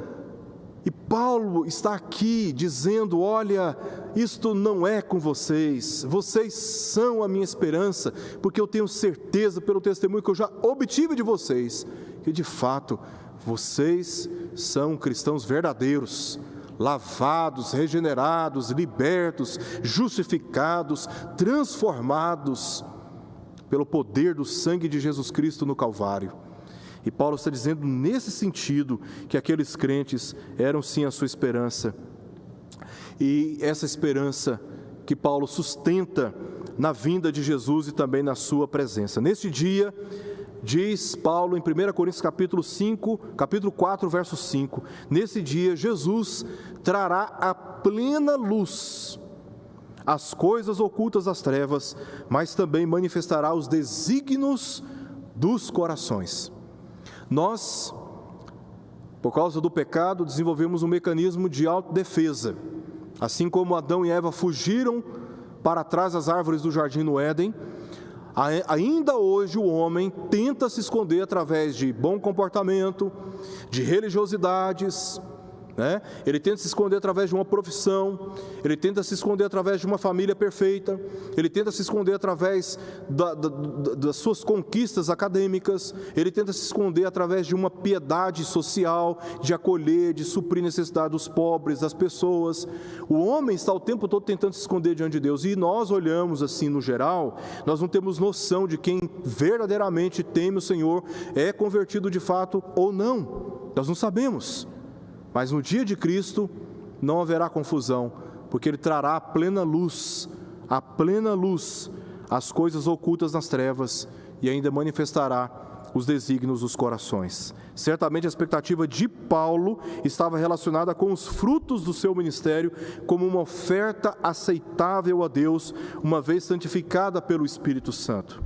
E Paulo está aqui dizendo, olha, isto não é com vocês, vocês são a minha esperança, porque eu tenho certeza pelo testemunho que eu já obtive de vocês, que de fato vocês são cristãos verdadeiros, lavados, regenerados, libertos, justificados, transformados pelo poder do sangue de Jesus Cristo no Calvário. E Paulo está dizendo nesse sentido que aqueles crentes eram sim a sua esperança. E essa esperança que Paulo sustenta na vinda de Jesus e também na sua presença. Neste dia, diz Paulo em 1 Coríntios capítulo 4, verso 5, nesse dia Jesus trará a plena luz as coisas ocultas das trevas, mas também manifestará os desígnios dos corações. Nós Por causa do pecado, desenvolvemos um mecanismo de autodefesa. Assim como Adão e Eva fugiram para trás das árvores do jardim no Éden, ainda hoje o homem tenta se esconder através de bom comportamento, de religiosidades, né? Ele tenta se esconder através de uma profissão, ele tenta se esconder através de uma família perfeita, ele tenta se esconder através das suas conquistas acadêmicas, ele tenta se esconder através de uma piedade social, de acolher, de suprir necessidade dos pobres, das pessoas. O homem está o tempo todo tentando se esconder diante de Deus, e nós olhamos assim no geral, nós não temos noção de quem verdadeiramente teme o Senhor, é convertido de fato ou não, nós não sabemos. Mas no dia de Cristo não haverá confusão, porque Ele trará a plena luz, as coisas ocultas nas trevas, e ainda manifestará os desígnios dos corações. Certamente a expectativa de Paulo estava relacionada com os frutos do seu ministério, como uma oferta aceitável a Deus, uma vez santificada pelo Espírito Santo.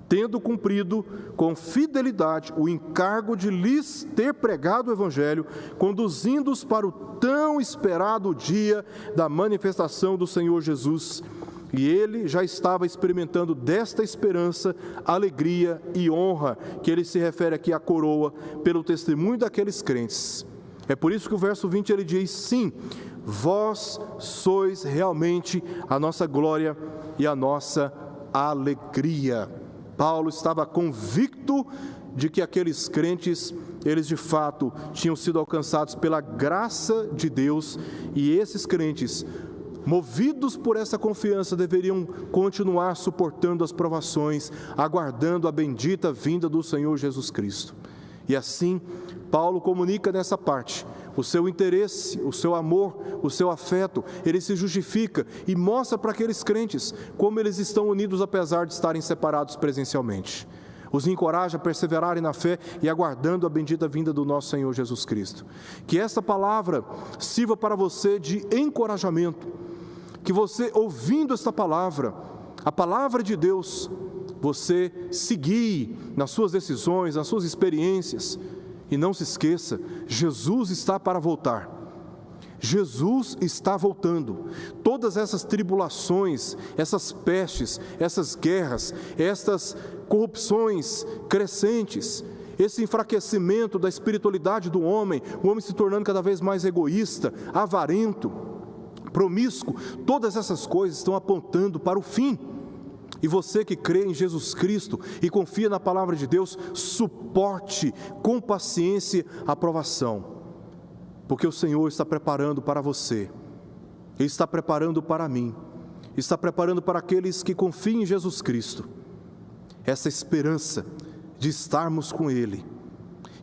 Tendo cumprido com fidelidade o encargo de lhes ter pregado o Evangelho, conduzindo-os para o tão esperado dia da manifestação do Senhor Jesus. E ele já estava experimentando desta esperança, alegria e honra, que ele se refere aqui à coroa, pelo testemunho daqueles crentes. É por isso que o verso 20 ele diz: sim, vós sois realmente a nossa glória e a nossa alegria. Paulo estava convicto de que aqueles crentes, eles de fato tinham sido alcançados pela graça de Deus, e esses crentes, movidos por essa confiança, deveriam continuar suportando as provações, aguardando a bendita vinda do Senhor Jesus Cristo. E assim, Paulo comunica nessa parte o seu interesse, o seu amor, o seu afeto. Ele se justifica e mostra para aqueles crentes como eles estão unidos apesar de estarem separados presencialmente. Os encoraja a perseverarem na fé e aguardando a bendita vinda do nosso Senhor Jesus Cristo. Que esta palavra sirva para você de encorajamento, que você, ouvindo esta palavra, a palavra de Deus, você se guie nas suas decisões, nas suas experiências. E não se esqueça, Jesus está para voltar. Jesus está voltando. Todas essas tribulações, essas pestes, essas guerras, estas corrupções crescentes, esse enfraquecimento da espiritualidade do homem, o homem se tornando cada vez mais egoísta, avarento, promíscuo, todas essas coisas estão apontando para o fim. E você que crê em Jesus Cristo e confia na palavra de Deus, suporte com paciência a provação, porque o Senhor está preparando para você, Ele está preparando para mim, está preparando para aqueles que confiam em Jesus Cristo, essa esperança de estarmos com Ele.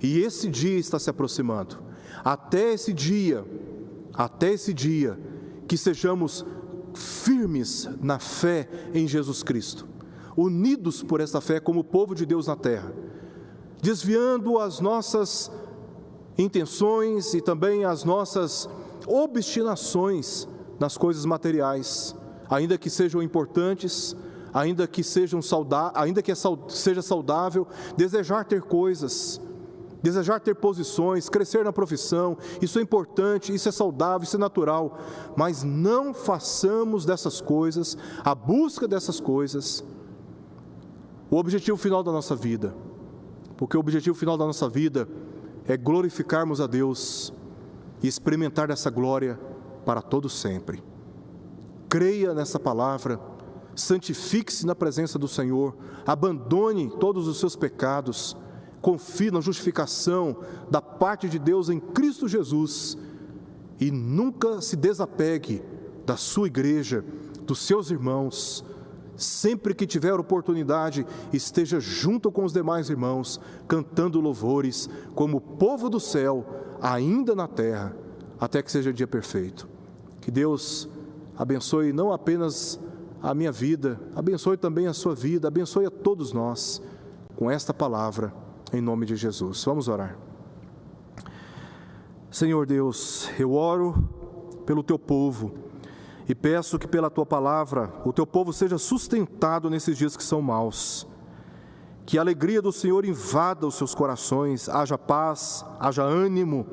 E esse dia está se aproximando. Até esse dia, que sejamos firmes na fé em Jesus Cristo, unidos por essa fé como povo de Deus na terra, desviando as nossas intenções e também as nossas obstinações nas coisas materiais, ainda que sejam importantes, ainda que seja saudável, desejar ter coisas, desejar ter posições, crescer na profissão, isso é importante, isso é saudável, isso é natural, mas não façamos dessas coisas, a busca dessas coisas, o objetivo final da nossa vida, porque o objetivo final da nossa vida é glorificarmos a Deus e experimentar dessa glória para todo sempre. Creia nessa palavra, santifique-se na presença do Senhor, abandone todos os seus pecados, confie na justificação da parte de Deus em Cristo Jesus e nunca se desapegue da sua igreja, dos seus irmãos. Sempre que tiver oportunidade, esteja junto com os demais irmãos, cantando louvores como povo do céu, ainda na terra, até que seja o dia perfeito. Que Deus abençoe não apenas a minha vida, abençoe também a sua vida, abençoe a todos nós com esta palavra, em nome de Jesus. Vamos orar. Senhor Deus, eu oro pelo Teu povo e peço que pela Tua palavra o Teu povo seja sustentado nesses dias que são maus. Que a alegria do Senhor invada os seus corações, haja paz, haja ânimo,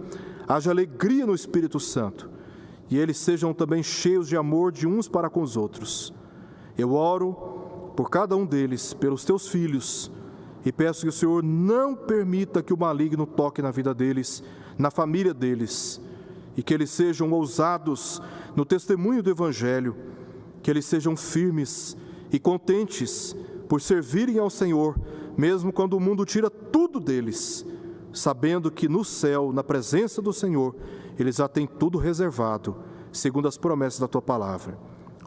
haja alegria no Espírito Santo, e eles sejam também cheios de amor de uns para com os outros. Eu oro por cada um deles, pelos teus filhos, e peço que o Senhor não permita que o maligno toque na vida deles, na família deles, e que eles sejam ousados no testemunho do Evangelho, que eles sejam firmes e contentes por servirem ao Senhor, mesmo quando o mundo tira tudo deles, sabendo que no céu, na presença do Senhor, eles já têm tudo reservado, segundo as promessas da Tua Palavra.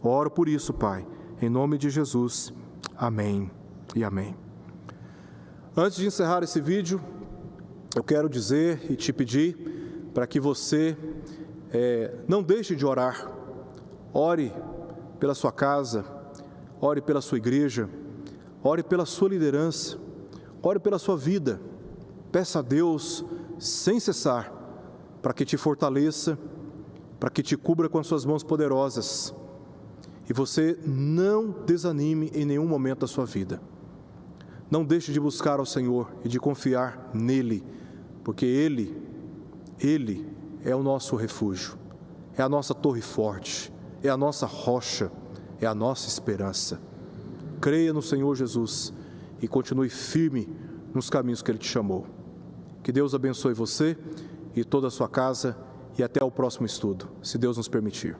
Oro por isso, Pai, em nome de Jesus. Amém e amém. Antes de encerrar esse vídeo, eu quero dizer e te pedir para que você não deixe de orar. Ore pela sua casa, ore pela sua igreja, ore pela sua liderança, ore pela sua vida. Peça a Deus sem cessar para que te fortaleça, para que te cubra com as suas mãos poderosas. E você não desanime em nenhum momento da sua vida. Não deixe de buscar ao Senhor e de confiar nele, porque Ele é o nosso refúgio, é a nossa torre forte, é a nossa rocha, é a nossa esperança. Creia no Senhor Jesus e continue firme nos caminhos que Ele te chamou. Que Deus abençoe você e toda a sua casa, e até o próximo estudo, se Deus nos permitir.